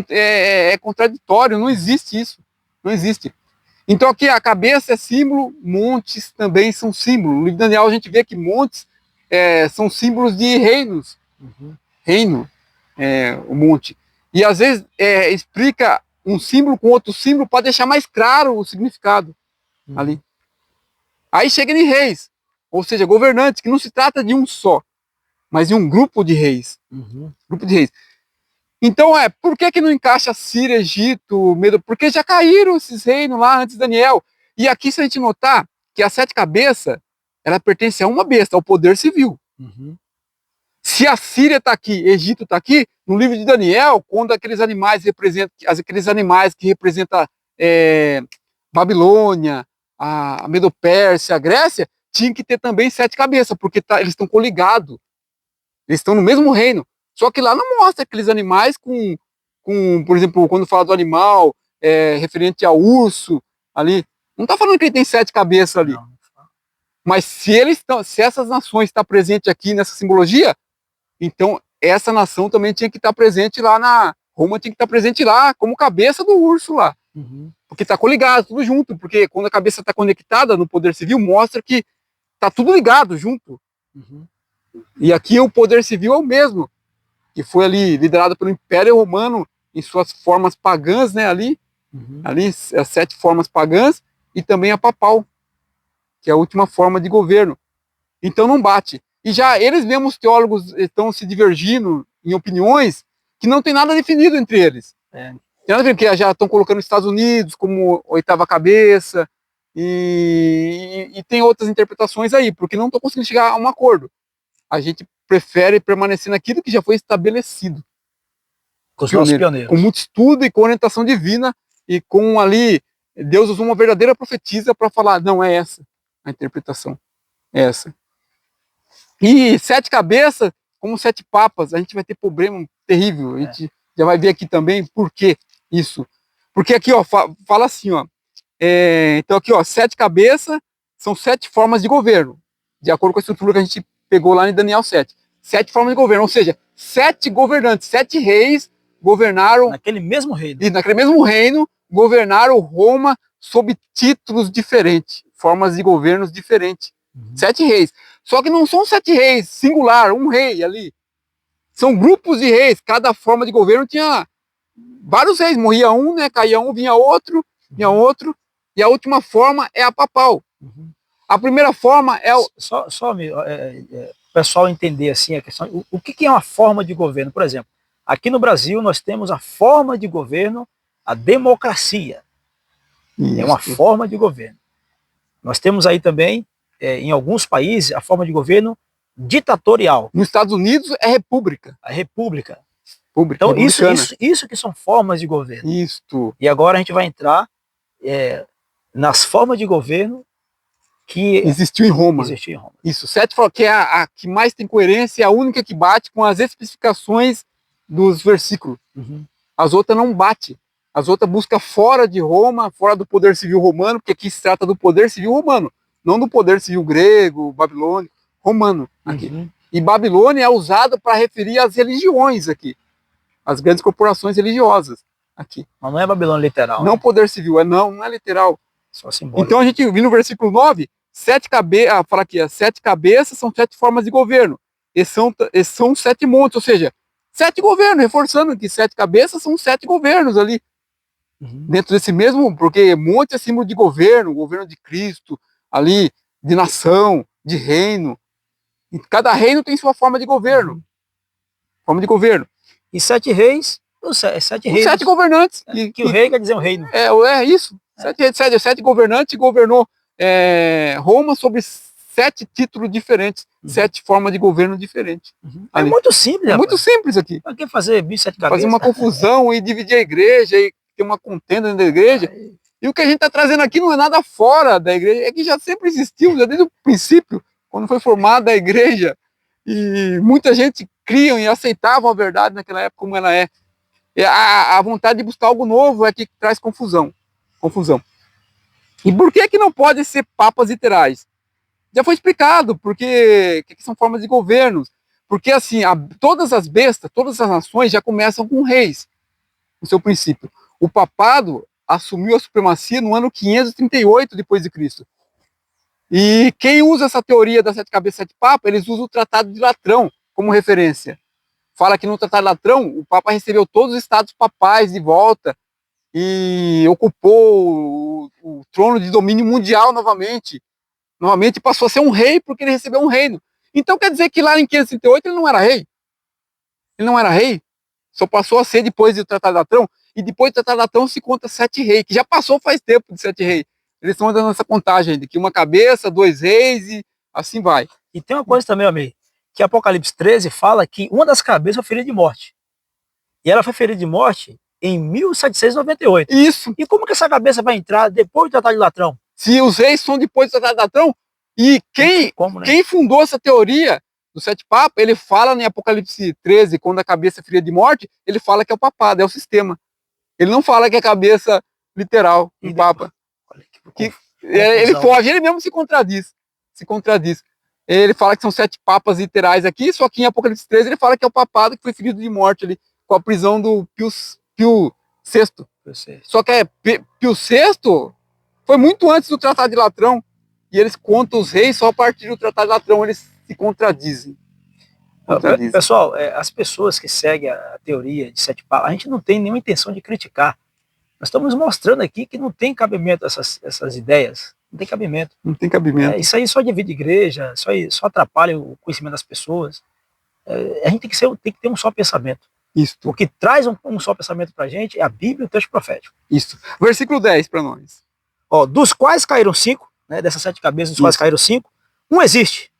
É contraditório, não existe isso. Não existe. Então aqui a cabeça é símbolo, montes também são símbolos. No livro de Daniel a gente vê que montes são símbolos de reinos. Uhum. Reino, o monte. E às vezes explica um símbolo com outro símbolo para deixar mais claro o significado ali. Aí chega em reis, ou seja, governantes, que não se trata de um só, mas de um grupo de reis. Uhum. Grupo de reis. Então, por que não encaixa Síria, Egito, Medo? Porque já caíram esses reinos lá antes de Daniel. E aqui, se a gente notar que as 7 cabeças, ela pertence a uma besta, ao poder civil. Uhum. Se a Síria está aqui, Egito está aqui, no livro de Daniel, quando aqueles animais que representam Babilônia, a Medo-Pérsia, a Grécia, tinha que ter também 7 cabeças, porque eles estão coligados. Eles estão no mesmo reino. Só que lá não mostra aqueles animais com por exemplo, quando fala do animal referente ao urso ali, não está falando que ele tem 7 cabeças ali. Não. Mas se essas nações estão presentes aqui nessa simbologia, então essa nação também tinha que estar presente lá Roma tinha que estar presente lá como cabeça do urso lá. Uhum. Porque está coligado, tudo junto. Porque quando a cabeça está conectada no poder civil, mostra que está tudo ligado junto. Uhum. E aqui o poder civil é o mesmo, que foi ali liderado pelo Império Romano em suas formas pagãs, né, ali as 7 formas pagãs, e também a papal, que é a última forma de governo. Então não bate. E já eles mesmos, teólogos, estão se divergindo em opiniões que não tem nada definido entre eles. Tem nada a ver, porque já estão colocando os Estados Unidos como 8ª cabeça, e tem outras interpretações aí, porque não estão conseguindo chegar a um acordo. A gente prefere permanecer naquilo que já foi estabelecido. Com os nossos pioneiros. Com muito estudo e com orientação divina, e com ali, Deus usou uma verdadeira profetisa para falar, não, é essa a interpretação. É essa. E 7 cabeças, como 7 papas, a gente vai ter problema terrível. A gente já vai ver aqui também por que isso. Porque aqui, ó, fala assim, ó. Então aqui, ó, 7 cabeças são 7 formas de governo, de acordo com a estrutura que a gente pegou lá em Daniel 7. 7 formas de governo, ou seja, 7 governantes, 7 reis governaram... Naquele mesmo reino. E naquele mesmo reino, governaram Roma sob títulos diferentes, formas de governos diferentes. 7 reis. Só que não são 7 reis, singular, um rei ali. São grupos de reis, cada forma de governo tinha vários reis, morria um, né, caía um, vinha outro, e a última forma é a papal. A primeira forma é o... Só o pessoal entender assim, a questão, o que é uma forma de governo, por exemplo. Aqui no Brasil nós temos a forma de governo, a democracia. Isso. É uma forma de governo. Nós temos aí também, em alguns países, a forma de governo ditatorial. Nos Estados Unidos é república. A república. Então isso que são formas de governo. Isto. E agora a gente vai entrar nas formas de governo que existiu em Roma. Isso, 7 que é a que mais tem coerência, é a única que bate com as especificações dos versículos. As outras não batem. As outras buscam fora de Roma, fora do poder civil romano, porque aqui se trata do poder civil romano, não do poder civil grego, babilônico, romano. Aqui. E Babilônia é usado para referir às religiões aqui, as grandes corporações religiosas aqui. Mas não é Babilônia literal. Não, né? Poder civil, não é literal. Só simbólico. Então a gente viu no versículo 9, 7 cabeças, fala aqui, 7 cabeças são 7 formas de governo. E são 7 montes, ou seja, 7 governos, reforçando que 7 cabeças são 7 governos ali. Dentro desse mesmo, porque monte é símbolo de governo, governo de Cristo, ali, de nação, de reino. E cada reino tem sua forma de governo. Forma de governo. E 7 reis, os 7 reis. 7 governantes. Que o rei quer dizer um reino. É isso. 7 governantes governou Roma sobre 7 títulos diferentes, 7 formas de governo diferentes. É muito simples. É muito simples aqui. Para que fazer bicho 7 cabeças? Fazer uma confusão e dividir a igreja e ter uma contenda dentro da igreja. E o que a gente está trazendo aqui não é nada fora da igreja, é que já sempre existiu, já desde o princípio, quando foi formada a igreja. E muita gente criam e aceitavam a verdade naquela época como ela é. E a vontade de buscar algo novo é que traz confusão. E por que não pode ser papas literais? Já foi explicado, porque que são formas de governos. Porque assim, todas as bestas, todas as nações já começam com reis, no seu princípio. O papado assumiu a supremacia no ano 538 depois de Cristo. E quem usa essa teoria das 7 cabeças, 7 papas, eles usam o Tratado de Latrão como referência. Fala que no Tratado de Latrão, o Papa recebeu todos os estados papais de volta e ocupou o trono de domínio mundial novamente. Novamente passou a ser um rei porque ele recebeu um reino. Então quer dizer que lá em 538 ele não era rei? Ele não era rei? Só passou a ser depois do Tratado de Latrão. E depois do Tratado de Latrão se conta 7 reis, que já passou faz tempo de 7 reis. Eles estão dando essa contagem de que uma cabeça, 2 reis e assim vai. E tem uma coisa também, amigo, que Apocalipse 13 fala que uma das cabeças foi ferida de morte. E ela foi ferida de morte em 1798. Isso. E como que essa cabeça vai entrar depois do Tratado de Latrão? Se os reis são depois do Tratado de Latrão, e quem fundou essa teoria dos 7 papas, ele fala em Apocalipse 13, quando a cabeça é ferida de morte, ele fala que é o papado, é o sistema. Ele não fala que é a cabeça literal, um papa. Ele foge, ele mesmo se contradiz. Ele fala que são 7 papas literais aqui, só que em Apocalipse 13 ele fala que é o papado que foi ferido de morte ali, com a prisão do Pio VI. Só que Pio VI foi muito antes do Tratado de Latrão, e eles contam os reis só a partir do Tratado de Latrão, eles se contradizem. contradiz. Pessoal, as pessoas que seguem a teoria de 7 papas, a gente não tem nenhuma intenção de criticar. Nós estamos mostrando aqui que não tem cabimento essas ideias. Não tem cabimento. Não tem cabimento. Isso aí só divide igreja, só atrapalha o conhecimento das pessoas. A gente tem que ter um só pensamento. Isso. O que traz um só pensamento para a gente é a Bíblia e o texto profético. Isso. Versículo 10 para nós. Ó, dos quais caíram 5, né, dessas 7 cabeças, dos quais caíram 5, um existe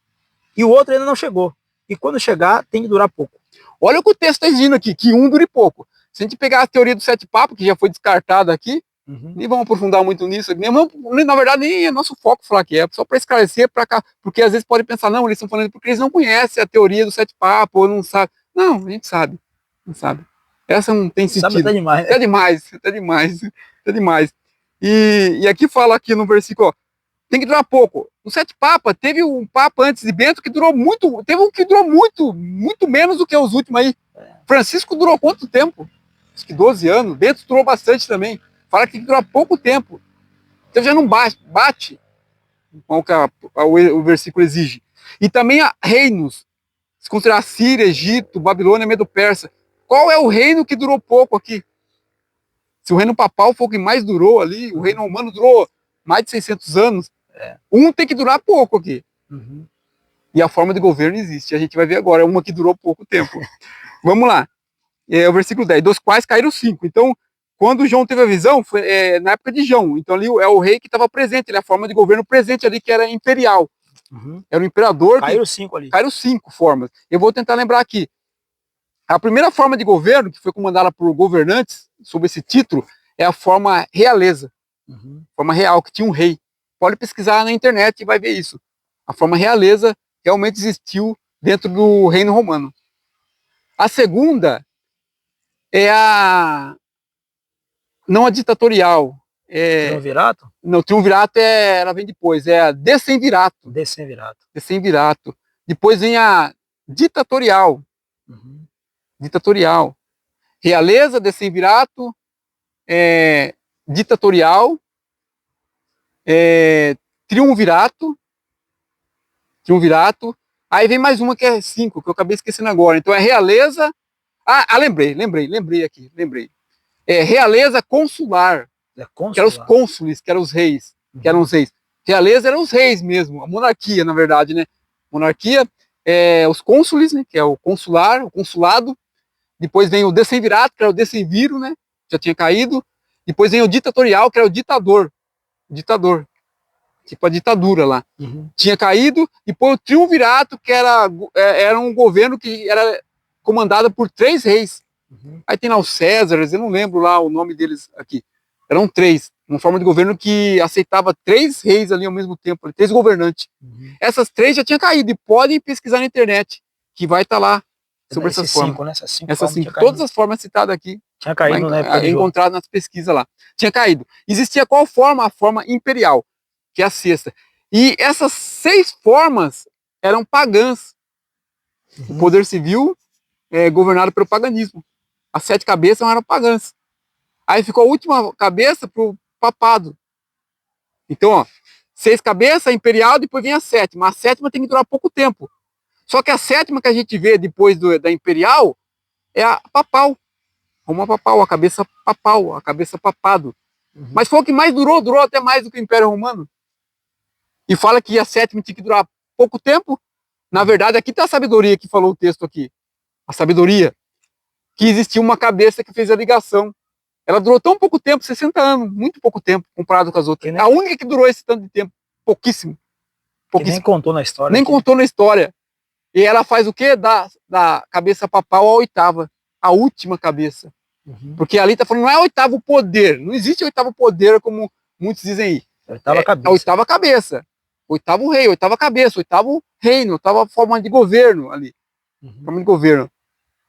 e o outro ainda não chegou. E quando chegar, tem que durar pouco. Olha o que o texto está dizendo aqui, que um dure pouco. Se a gente pegar a teoria dos 7 papas, que já foi descartada aqui, nem vamos aprofundar muito nisso, na verdade nem é nosso foco falar que é, só para esclarecer, porque às vezes pode pensar, não, eles estão falando porque eles não conhecem a teoria dos 7 papas, ou não sabem. Não, a gente sabe, não sabe. Essa não tem sentido. Sabe até demais. Até demais, até demais, até demais. E aqui fala aqui no versículo, ó, tem que durar pouco. Os 7 papas, teve um papa antes de Bento que durou muito, teve um que durou muito menos do que os últimos aí. Francisco durou quanto tempo? Acho que 12 anos. Bento durou bastante também. Fala que tem que durar pouco tempo. Então já não bate com o que o versículo exige. E também há reinos. Se considerar Síria, Egito, Babilônia, Medo-Persa. Qual é o reino que durou pouco aqui? Se o reino papal foi o que mais durou ali, o reino romano durou mais de 600 anos. Um tem que durar pouco aqui. E a forma de governo existe. A gente vai ver agora. É uma que durou pouco tempo. Vamos lá. O versículo 10. Dos quais caíram 5. Então, quando João teve a visão, foi na época de João. Então, ali é o rei que estava presente. Ele é a forma de governo presente ali, que era imperial. Era o imperador. Caíram 5 ali. Caíram 5 formas. Eu vou tentar lembrar aqui. A primeira forma de governo, que foi comandada por governantes, sob esse título, é a forma realeza. Forma real, que tinha um rei. Pode pesquisar na internet e vai ver isso. A forma realeza realmente existiu dentro do reino romano. A segunda é não a ditatorial. Triunvirato? Não, triunvirato ela vem depois, é a decemvirato. Decemvirato. Depois vem a ditatorial. Ditatorial. Realeza, decemvirato, ditatorial, triunvirato. Aí vem mais uma que é 5, que eu acabei esquecendo agora. Então é realeza. Lembrei aqui. Realeza consular. Que eram os cônsules, que eram os reis. Realeza eram os reis mesmo, a monarquia, na verdade, né? Monarquia, os cônsules, né? Que é o consular, o consulado. Depois vem o decemvirato, que era o decemviro, né? Já tinha caído. Depois vem o ditatorial, que era o ditador. Tipo a ditadura lá. Tinha caído. Depois o triunvirato, que era um governo que era comandado por 3 reis. Aí tem lá os Césares, eu não lembro lá o nome deles aqui. Eram 3. Uma forma de governo que aceitava 3 reis ali ao mesmo tempo, 3 governantes. Essas 3 já tinham caído. E podem pesquisar na internet, que vai estar lá sobre essas formas. 5, né? Essas 5. Todas as formas citadas aqui. Tinha caído na época de João. Encontrado nas pesquisas lá. Tinha caído. Existia qual forma? A forma imperial, que é a 6ª. E essas 6 formas eram pagãs. O poder civil governado pelo paganismo. As 7 cabeças eram pagãs. Aí ficou a última cabeça pro papado. Então, ó, 6 cabeças, imperial, depois vem a 7ª. A 7ª tem que durar pouco tempo. Só que a 7ª que a gente vê depois da imperial é a papal. Roma papal, a cabeça papado. Mas foi o que mais durou até mais do que o Império Romano. E fala que a 7ª tinha que durar pouco tempo. Na verdade, aqui está a sabedoria que falou o texto aqui. A sabedoria. Que existia uma cabeça que fez a ligação. Ela durou tão pouco tempo, 60 anos, muito pouco tempo, comparado com as outras. A única que durou esse tanto de tempo, pouquíssimo. Que nem contou na história. Nem contou na história. E ela faz o quê? Da cabeça papal a 8ª, a última cabeça. Porque ali está falando, não é 8º poder, não existe 8º poder como muitos dizem aí. A 8ª cabeça. A 8ª cabeça. 8º rei, 8ª cabeça, 8º reino, 8ª forma de governo ali. Forma de governo.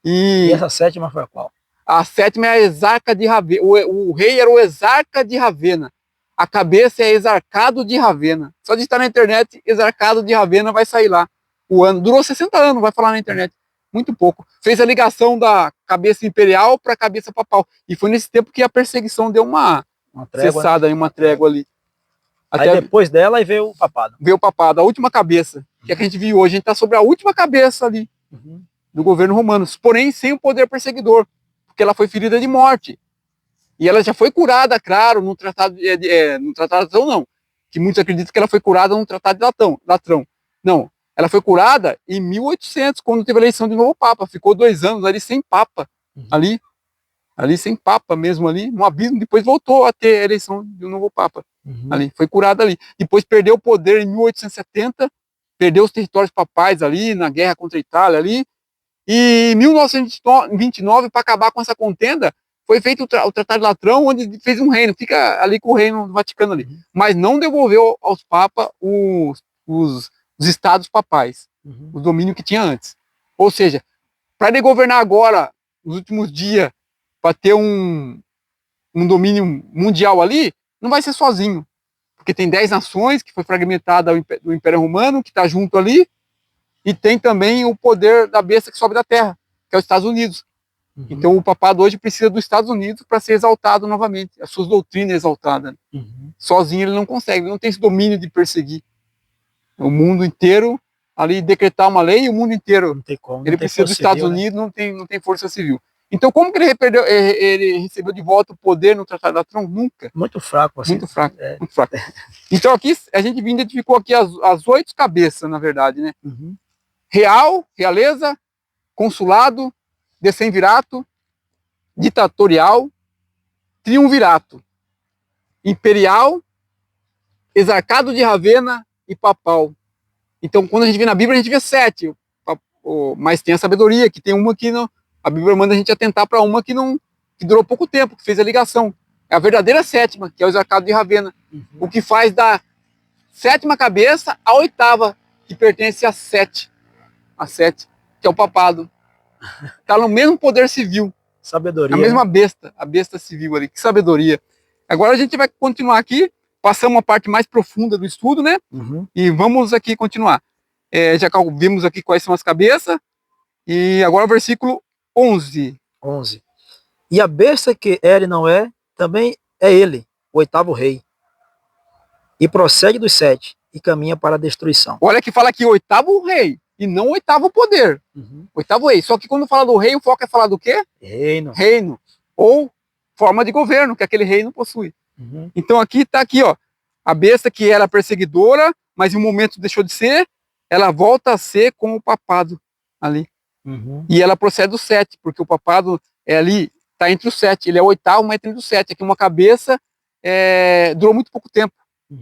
E essa 7ª foi a qual? A 7ª é a exarca de Ravena. O rei era o exarca de Ravena. A cabeça é exarcado de Ravena. Só digitar na internet, exarcado de Ravena, vai sair lá. O ano. Durou 60 anos, vai falar na internet. Muito pouco. Fez a ligação da cabeça imperial para a cabeça papal. E foi nesse tempo que a perseguição deu uma trégua, cessada, né? Uma trégua ali. Aí depois dela aí veio o papado. Veio o papado, a última cabeça. Que é que a gente viu hoje. A gente está sobre a última cabeça ali. do governo romano, porém sem o poder perseguidor, porque ela foi ferida de morte. E ela já foi curada, claro, no tratado no tratado de Latrão, não. Que muitos acreditam que ela foi curada no tratado de Latrão. Não, ela foi curada em 1800, quando teve a eleição de novo Papa. Ficou 2 anos ali sem Papa, ali sem Papa mesmo ali, no abismo. Depois voltou a ter a eleição de um novo Papa. Ali, foi curada ali. Depois perdeu o poder em 1870, perdeu os territórios papais ali, na guerra contra a Itália ali. E em 1929, para acabar com essa contenda, foi feito o Tratado de Latrão, onde fez um reino, fica ali com o reino do Vaticano ali. Mas não devolveu aos papas os estados papais, o domínio que tinha antes. Ou seja, para ele governar agora, nos últimos dias, para ter um domínio mundial ali, não vai ser sozinho. Porque tem 10 nações, que foi fragmentada do Império Romano, que está junto ali, e tem também o poder da besta que sobe da terra, que é os Estados Unidos. Então o papado hoje precisa dos Estados Unidos para ser exaltado novamente, as suas doutrinas exaltadas. Sozinho ele não consegue, ele não tem esse domínio de perseguir o mundo inteiro, ali decretar uma lei e o mundo inteiro. Não tem como, ele precisa dos Estados Unidos, né? não tem força civil. Então como que ele recebeu de volta o poder no Tratado de Latrão? Nunca. Muito fraco. Assim. Muito fraco, muito fraco. Então aqui a gente identificou aqui as 8 cabeças, na verdade, né? Real, realeza, consulado, decemvirato, ditatorial, triunvirato, imperial, exarcado de Ravenna e papal. Então, quando a gente vê na Bíblia, a gente vê 7, mas tem a sabedoria, que tem uma que não, a Bíblia manda a gente atentar para uma que durou pouco tempo, que fez a ligação. É a verdadeira 7ª, que é o exarcado de Ravenna. O que faz da 7ª cabeça a 8ª, que pertence a 7, que é o papado. Está no mesmo poder civil. Sabedoria. A mesma besta, a besta civil ali. Que sabedoria. Agora a gente vai continuar aqui, passamos a parte mais profunda do estudo, né? E vamos aqui continuar. Já vimos aqui quais são as cabeças. E agora o versículo 11. E a besta que era e não é, também é ele, o 8º rei. E procede dos 7, e caminha para a destruição. Olha que fala aqui 8º rei. E não 8º poder. 8º rei. Só que quando fala do rei, o foco é falar do quê? Reino. Ou forma de governo que aquele reino possui. Então aqui está aqui, ó. A besta que era perseguidora, mas em um momento deixou de ser, ela volta a ser com o papado ali. E ela procede do 7, porque o papado é ali, está entre os 7. Ele é o 8º, mas entre os 7. Aqui uma cabeça durou muito pouco tempo.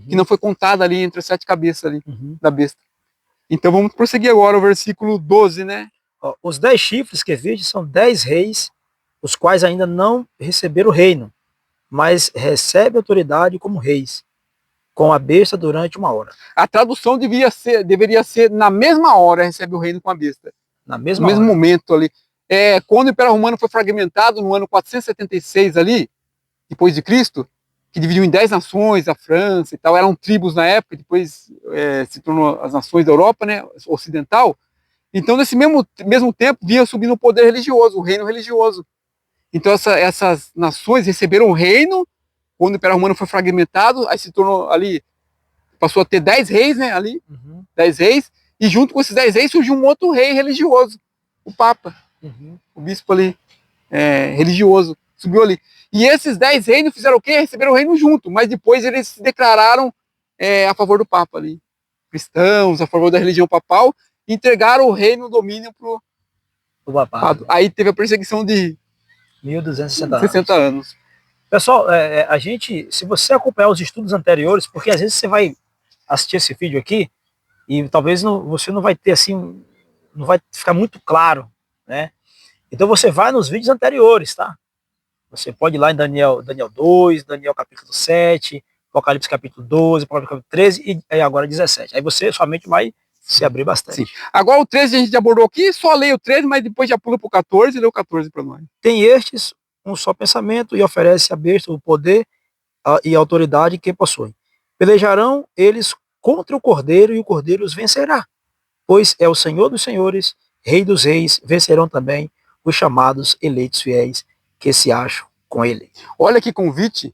Que não foi contada ali entre as 7 cabeças ali da besta. Então vamos prosseguir agora o versículo 12, né? Os 10 chifres que viste são 10 reis, os quais ainda não receberam o reino, mas recebem autoridade como reis, com a besta durante 1 hora. A tradução deveria ser na mesma hora recebe o reino com a besta. No mesmo momento ali. Quando o Império Romano foi fragmentado no ano 476 ali, depois de Cristo, que dividiu em 10 nações, a França e tal, eram tribos na época, depois se tornou as nações da Europa, né, ocidental. Então, nesse mesmo tempo, vinha subindo o poder religioso, o reino religioso. Então, essas nações receberam o reino, quando o Império Romano foi fragmentado, aí se tornou ali, passou a ter 10 reis, né, ali, 10 reis, e junto com esses 10 reis surgiu um outro rei religioso, o Papa, o bispo ali, religioso, subiu ali. E esses 10 reinos fizeram o quê? Receberam o reino junto, mas depois eles se declararam a favor do Papa ali. Cristãos, a favor da religião papal, e entregaram o reino, o domínio para o papado. Aí teve a perseguição de 1260 anos. Pessoal, a gente, se você acompanhar os estudos anteriores, porque às vezes você vai assistir esse vídeo aqui, e talvez você não vai ter assim, não vai ficar muito claro, né? Então você vai nos vídeos anteriores, tá? Você pode ir lá em Daniel 2, Daniel capítulo 7, Apocalipse capítulo 12, Apocalipse capítulo 13 e agora 17. Aí você somente vai se abrir bastante. Sim. Agora o 13 a gente abordou aqui, só leio o 13, mas depois já pula para o 14 e lê o 14 para nós. Tem estes um só pensamento e oferece a besta o poder e a autoridade que possuem. Pelejarão eles contra o Cordeiro e o Cordeiro os vencerá, pois é o Senhor dos senhores, Rei dos reis, vencerão também os chamados eleitos fiéis que se acham com ele. Olha que convite,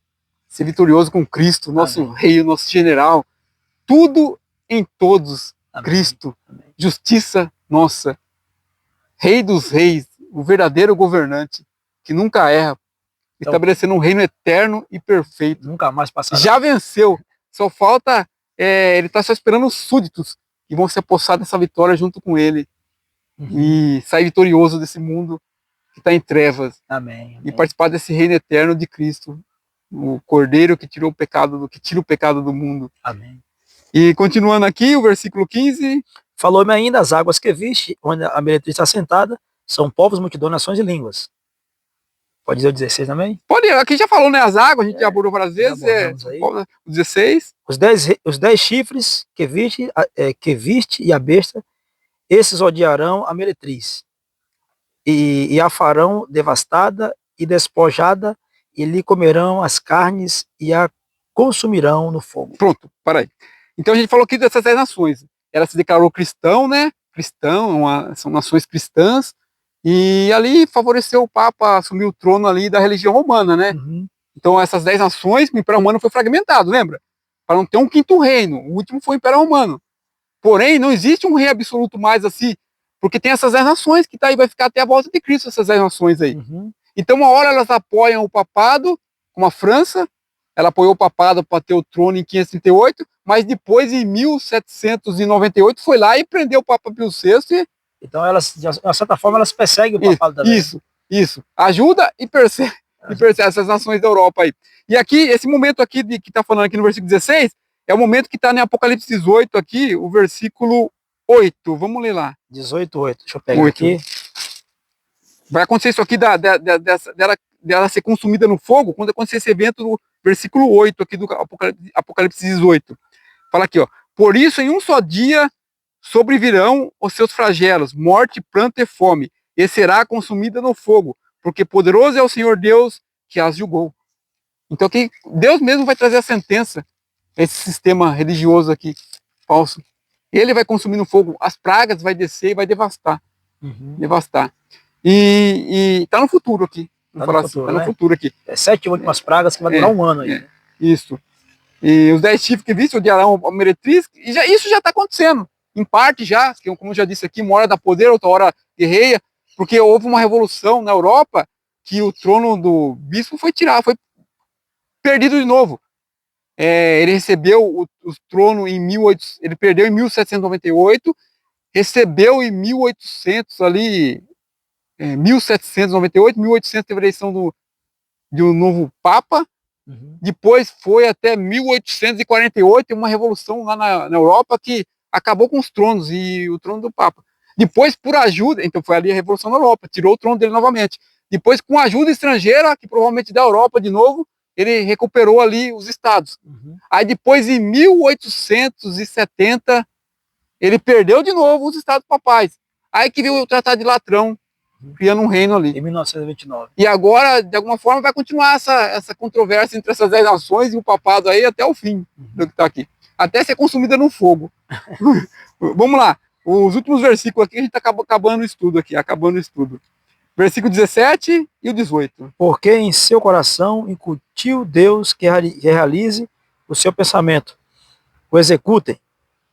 ser vitorioso com Cristo, nosso rei, nosso general, tudo em todos, Cristo, justiça nossa. Rei dos reis, o verdadeiro governante, que nunca erra, Então, estabelecendo um reino eterno e perfeito. nunca mais passará. Já venceu, só falta, ele está só esperando os súditos que vão se apossar dessa vitória junto com ele e sair vitorioso desse mundo que está em trevas. Amém. E participar desse reino eterno de Cristo, o Cordeiro que tirou o pecado, que tira o pecado do mundo. Amém. E continuando aqui, o versículo 15. Falou-me ainda: as águas que viste, onde a meretriz está sentada, são povos, multidões, nações e línguas. Pode dizer o 16 também? Pode, aqui já falou, né? As águas, a gente já abordou várias vezes. O 16. Os 10 chifres que viste e a besta, esses odiarão a meretriz. E a farão devastada e despojada, e lhe comerão as carnes e a consumirão no fogo. Pronto, para aí. Então a gente falou aqui dessas 10 nações. Ela se declarou cristão, né? Cristão, são nações cristãs, e ali favoreceu o Papa assumir o trono ali da religião romana, né? Então essas 10 nações, o Império Romano foi fragmentado, lembra? Para não ter um quinto reino. O último foi o Império Romano. Porém, não existe um rei absoluto mais assim, porque tem essas 10 nações que tá aí, vai ficar até a volta de Cristo, essas 10 nações aí. Então, uma hora elas apoiam o papado, como a França, ela apoiou o papado para ter o trono em 538, mas depois, em 1798, foi lá e prendeu o Papa Pio VI. Então, elas, de uma certa forma, elas perseguem o papado também. Isso. Ajuda e persegue essas nações da Europa aí. E aqui, esse momento aqui que está falando aqui no versículo 16, é o momento que está em Apocalipse 18 aqui, o versículo 8. Vamos ler lá. 18:8. Deixa eu pegar 8. aqui. Vai acontecer isso aqui dela ser consumida no fogo quando acontecer esse evento do versículo 8 aqui do Apocalipse 18. Fala aqui, ó. Por isso, em um só dia sobrevirão os seus flagelos, morte, pranto e fome, e será consumida no fogo, porque poderoso é o Senhor Deus que as julgou. Então aqui, Deus mesmo vai trazer a sentença a esse sistema religioso aqui, falso. Ele vai consumir no fogo, as pragas vai descer e vai devastar. Devastar. E tá no futuro aqui. No futuro aqui. 7 últimas pragas que vai durar um ano aí. Isso. E os 10 chifres que viste odiarão a meretriz, e isso já está acontecendo. Em parte já, como eu já disse aqui, uma hora dá poder, outra hora guerreia, porque houve uma revolução na Europa que o trono do bispo foi perdido de novo. Ele recebeu o trono em ele perdeu em 1798, recebeu em 1800 ali, 1798, 1800 teve a eleição de um novo Papa. Depois foi até 1848, uma revolução lá na Europa que acabou com os tronos e o trono do Papa. Depois, por ajuda, então foi ali a revolução na Europa, tirou o trono dele novamente. Depois, com ajuda estrangeira, que provavelmente da Europa de novo, ele recuperou ali os estados. Aí depois, em 1870, ele perdeu de novo os estados papais. Aí que veio o Tratado de Latrão, criando um reino ali. Em 1929. E agora, de alguma forma, vai continuar essa controvérsia entre essas 10 nações e o papado aí até o fim do que está aqui. Até ser consumida no fogo. Vamos lá. Os últimos versículos aqui, a gente está acabando o estudo aqui, Versículo 17 e o 18. Porque em seu coração incutiu Deus que realize o seu pensamento. O executem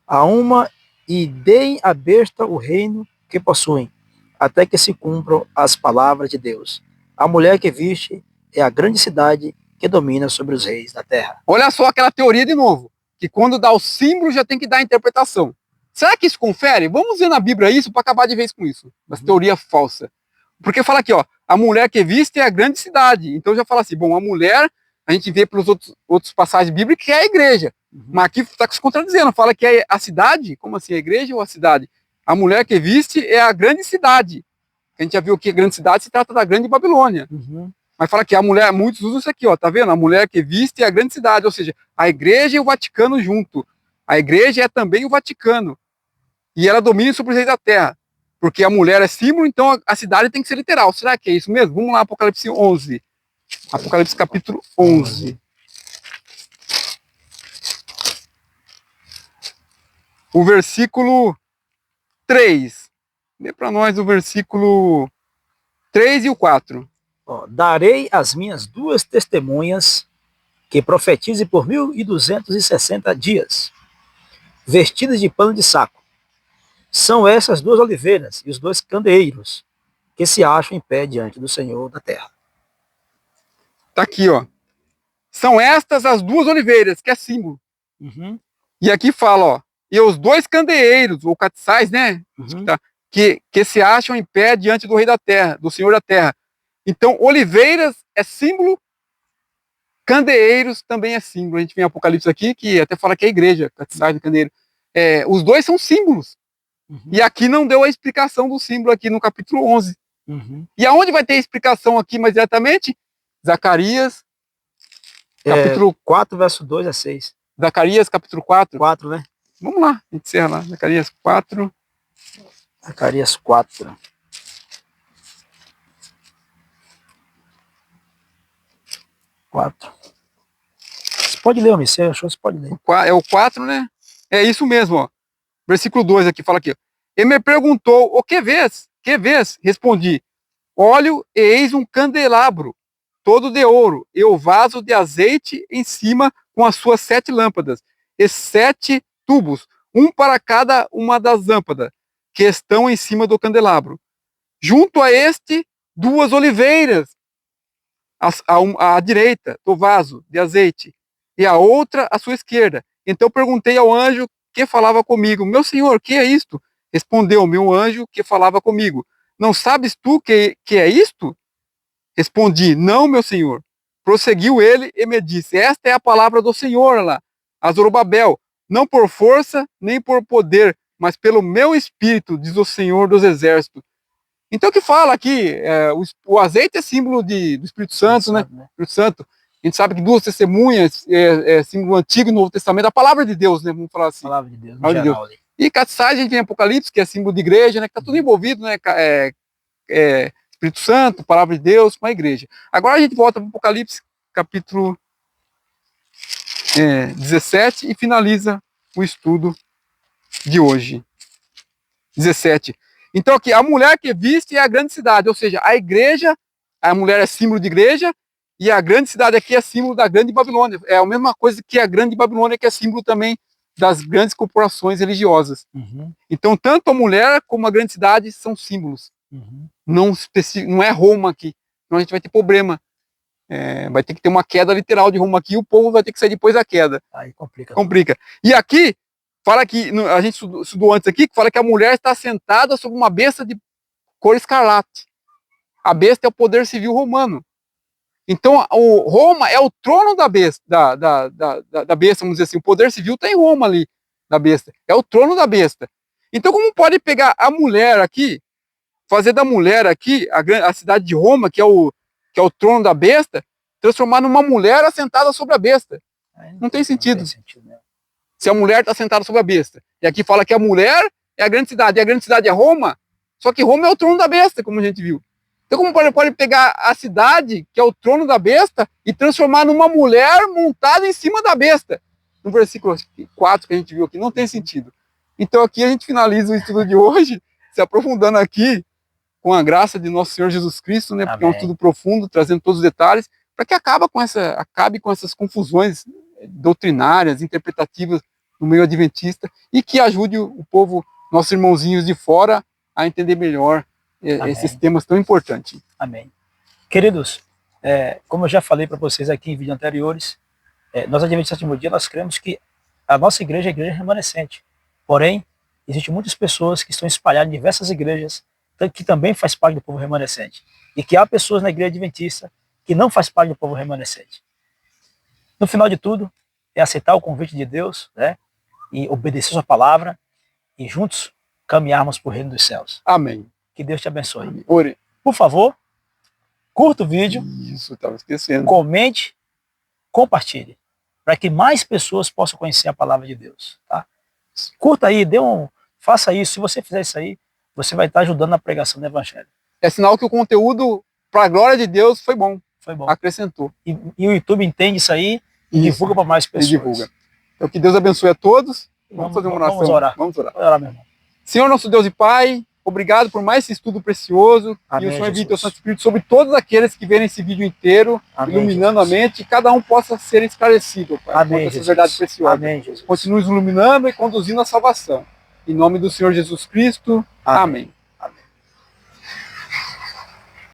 a uma e deem à besta o reino que possuem, até que se cumpram as palavras de Deus. A mulher que viste é a grande cidade que domina sobre os reis da terra. Olha só aquela teoria de novo, que quando dá o símbolo já tem que dar a interpretação. Será que isso confere? Vamos ver na Bíblia isso para acabar de vez com isso. Essa teoria falsa. Porque fala aqui, ó, a mulher que viste é a grande cidade. Então já fala assim, bom, a mulher, a gente vê pelos outros passagens bíblicas que é a igreja. Mas aqui está se contradizendo, fala que é a cidade, como assim, a igreja ou a cidade? A mulher que viste é a grande cidade. A gente já viu que a grande cidade se trata da grande Babilônia. Mas fala que a mulher, muitos usam isso aqui, ó, tá vendo? A mulher que viste é a grande cidade, ou seja, a igreja e o Vaticano junto. A igreja é também o Vaticano. E ela domina sobre os reis da terra. Porque a mulher é símbolo, então a cidade tem que ser literal. Será que é isso mesmo? Vamos lá, Apocalipse 11. Apocalipse capítulo 11. O versículo 3. Dê para nós o versículo 3 e o 4. Darei as minhas 2 testemunhas que profetize por 1260 dias, vestidas de pano de saco. São essas duas oliveiras e os dois candeeiros que se acham em pé diante do Senhor da terra. Tá aqui, ó. São estas as duas oliveiras, que é símbolo. Uhum. E aqui fala, ó, e os dois candeeiros, ou catiçais, né? Uhum. Que se acham em pé diante do rei da terra, do Senhor da terra. Então, oliveiras é símbolo, candeeiros também é símbolo. A gente vem em Apocalipse aqui, que até fala que é a igreja, catiçais e candeeiro. Os dois são símbolos. Uhum. E aqui não deu a explicação do símbolo aqui no capítulo 11. Uhum. E aonde vai ter a explicação aqui mais diretamente? Zacarias, capítulo 4, verso 2 a 6. Zacarias, capítulo 4. 4, né? Vamos lá, a gente encerra lá. Zacarias 4. Zacarias 4. Você pode ler, homem, você achou, você pode ler. É o 4, né? É isso mesmo, ó. Versículo 2 aqui, fala aqui, ó. Ele me perguntou, o que vês? Que vês? Respondi, olho e eis um candelabro, todo de ouro, e o vaso de azeite em cima com as suas 7 lâmpadas, e 7 tubos, um para cada uma das lâmpadas, que estão em cima do candelabro. Junto a este, 2 oliveiras, à direita do vaso de azeite, e a outra à sua esquerda. Então perguntei ao anjo que falava comigo, meu senhor, que é isto? Respondeu meu anjo que falava comigo, não sabes tu que é isto? Respondi, não, meu senhor. Prosseguiu ele e me disse, esta é a palavra do Senhor lá, a Zorobabel, não por força nem por poder, mas pelo meu espírito, diz o Senhor dos Exércitos. Então o que fala aqui, o azeite é símbolo do Espírito Santo, né? Espírito Santo. A gente sabe que 2 testemunhas é símbolo Antigo e Novo Testamento, a palavra de Deus, né? Vamos falar assim. Palavra de Deus, palavra de Deus. E catiçais, a gente tem Apocalipse, que é símbolo de igreja, né? Que está tudo envolvido, né? Espírito Santo, palavra de Deus, com a igreja. Agora a gente volta para o Apocalipse, capítulo 17, e finaliza o estudo de hoje. 17. Então aqui, a mulher que viste é a grande cidade, ou seja, a igreja, a mulher é símbolo de igreja, e a grande cidade aqui é símbolo da grande Babilônia. É a mesma coisa que a grande Babilônia, que é símbolo também das grandes corporações religiosas. Uhum. Então, tanto a mulher como a grande cidade são símbolos. Uhum. Não é Roma aqui. Então a gente vai ter problema. Vai ter que ter uma queda literal de Roma aqui, e o povo vai ter que sair depois da queda. Aí complica. Complica. E aqui, fala que, a gente estudou antes aqui, que fala que a mulher está sentada sobre uma besta de cor escarlate. A besta é o poder civil romano. Então, Roma é o trono da besta, da besta, vamos dizer assim. O poder civil está em Roma ali, da besta. É o trono da besta. Então, como pode pegar a mulher aqui, fazer da mulher aqui, a cidade de Roma, que é o trono da besta, transformar numa mulher assentada sobre a besta? Não tem sentido. Não tem sentido, né? Se a mulher está sentada sobre a besta. E aqui fala que a mulher é a grande cidade, e a grande cidade é Roma, só que Roma é o trono da besta, como a gente viu. Então como pode pegar a cidade, que é o trono da besta, e transformar numa mulher montada em cima da besta? No versículo 4 que a gente viu aqui, não tem sentido. Então aqui a gente finaliza o estudo de hoje, se aprofundando aqui, com a graça de nosso Senhor Jesus Cristo, né? Porque é um estudo profundo, trazendo todos os detalhes, para que acabe com essas confusões doutrinárias, interpretativas no meio adventista, e que ajude o povo, nossos irmãozinhos de fora, a entender melhor esses temas tão importantes. Amém. Queridos, como eu já falei para vocês aqui em vídeos anteriores, nós adventistas do sétimo dia, nós cremos que a nossa igreja é a igreja remanescente. Porém, existem muitas pessoas que estão espalhadas em diversas igrejas, que também faz parte do povo remanescente. E que há pessoas na igreja adventista que não faz parte do povo remanescente. No final de tudo, é aceitar o convite de Deus, né? E obedecer sua palavra, e juntos caminharmos para o reino dos céus. Amém. Que Deus te abençoe. Amém. Ore. Por favor, curta o vídeo. Isso, estava esquecendo. Comente, compartilhe, para que mais pessoas possam conhecer a palavra de Deus. Tá? Curta aí, faça isso. Se você fizer isso aí, você vai estar ajudando na pregação do Evangelho. É sinal que o conteúdo, para a glória de Deus, foi bom. Foi bom. Acrescentou. E o YouTube entende isso aí e divulga para mais pessoas. E divulga. Então que Deus abençoe a todos. Vamos fazer uma oração. Vamos orar. Vamos orar. Vamos orar, meu irmão. Senhor, nosso Deus e Pai, obrigado por mais esse estudo precioso. Amém, e o Senhor envie Jesus. teu Santo Espírito sobre todos aqueles que verem esse vídeo inteiro, Amém, iluminando Jesus. a mente, e cada um possa ser esclarecido, Pai, Amém, com essas Jesus. verdades preciosas. Amém, Jesus. Continue nos iluminando e conduzindo à salvação. Em nome do Senhor Jesus Cristo. Amém. Amém.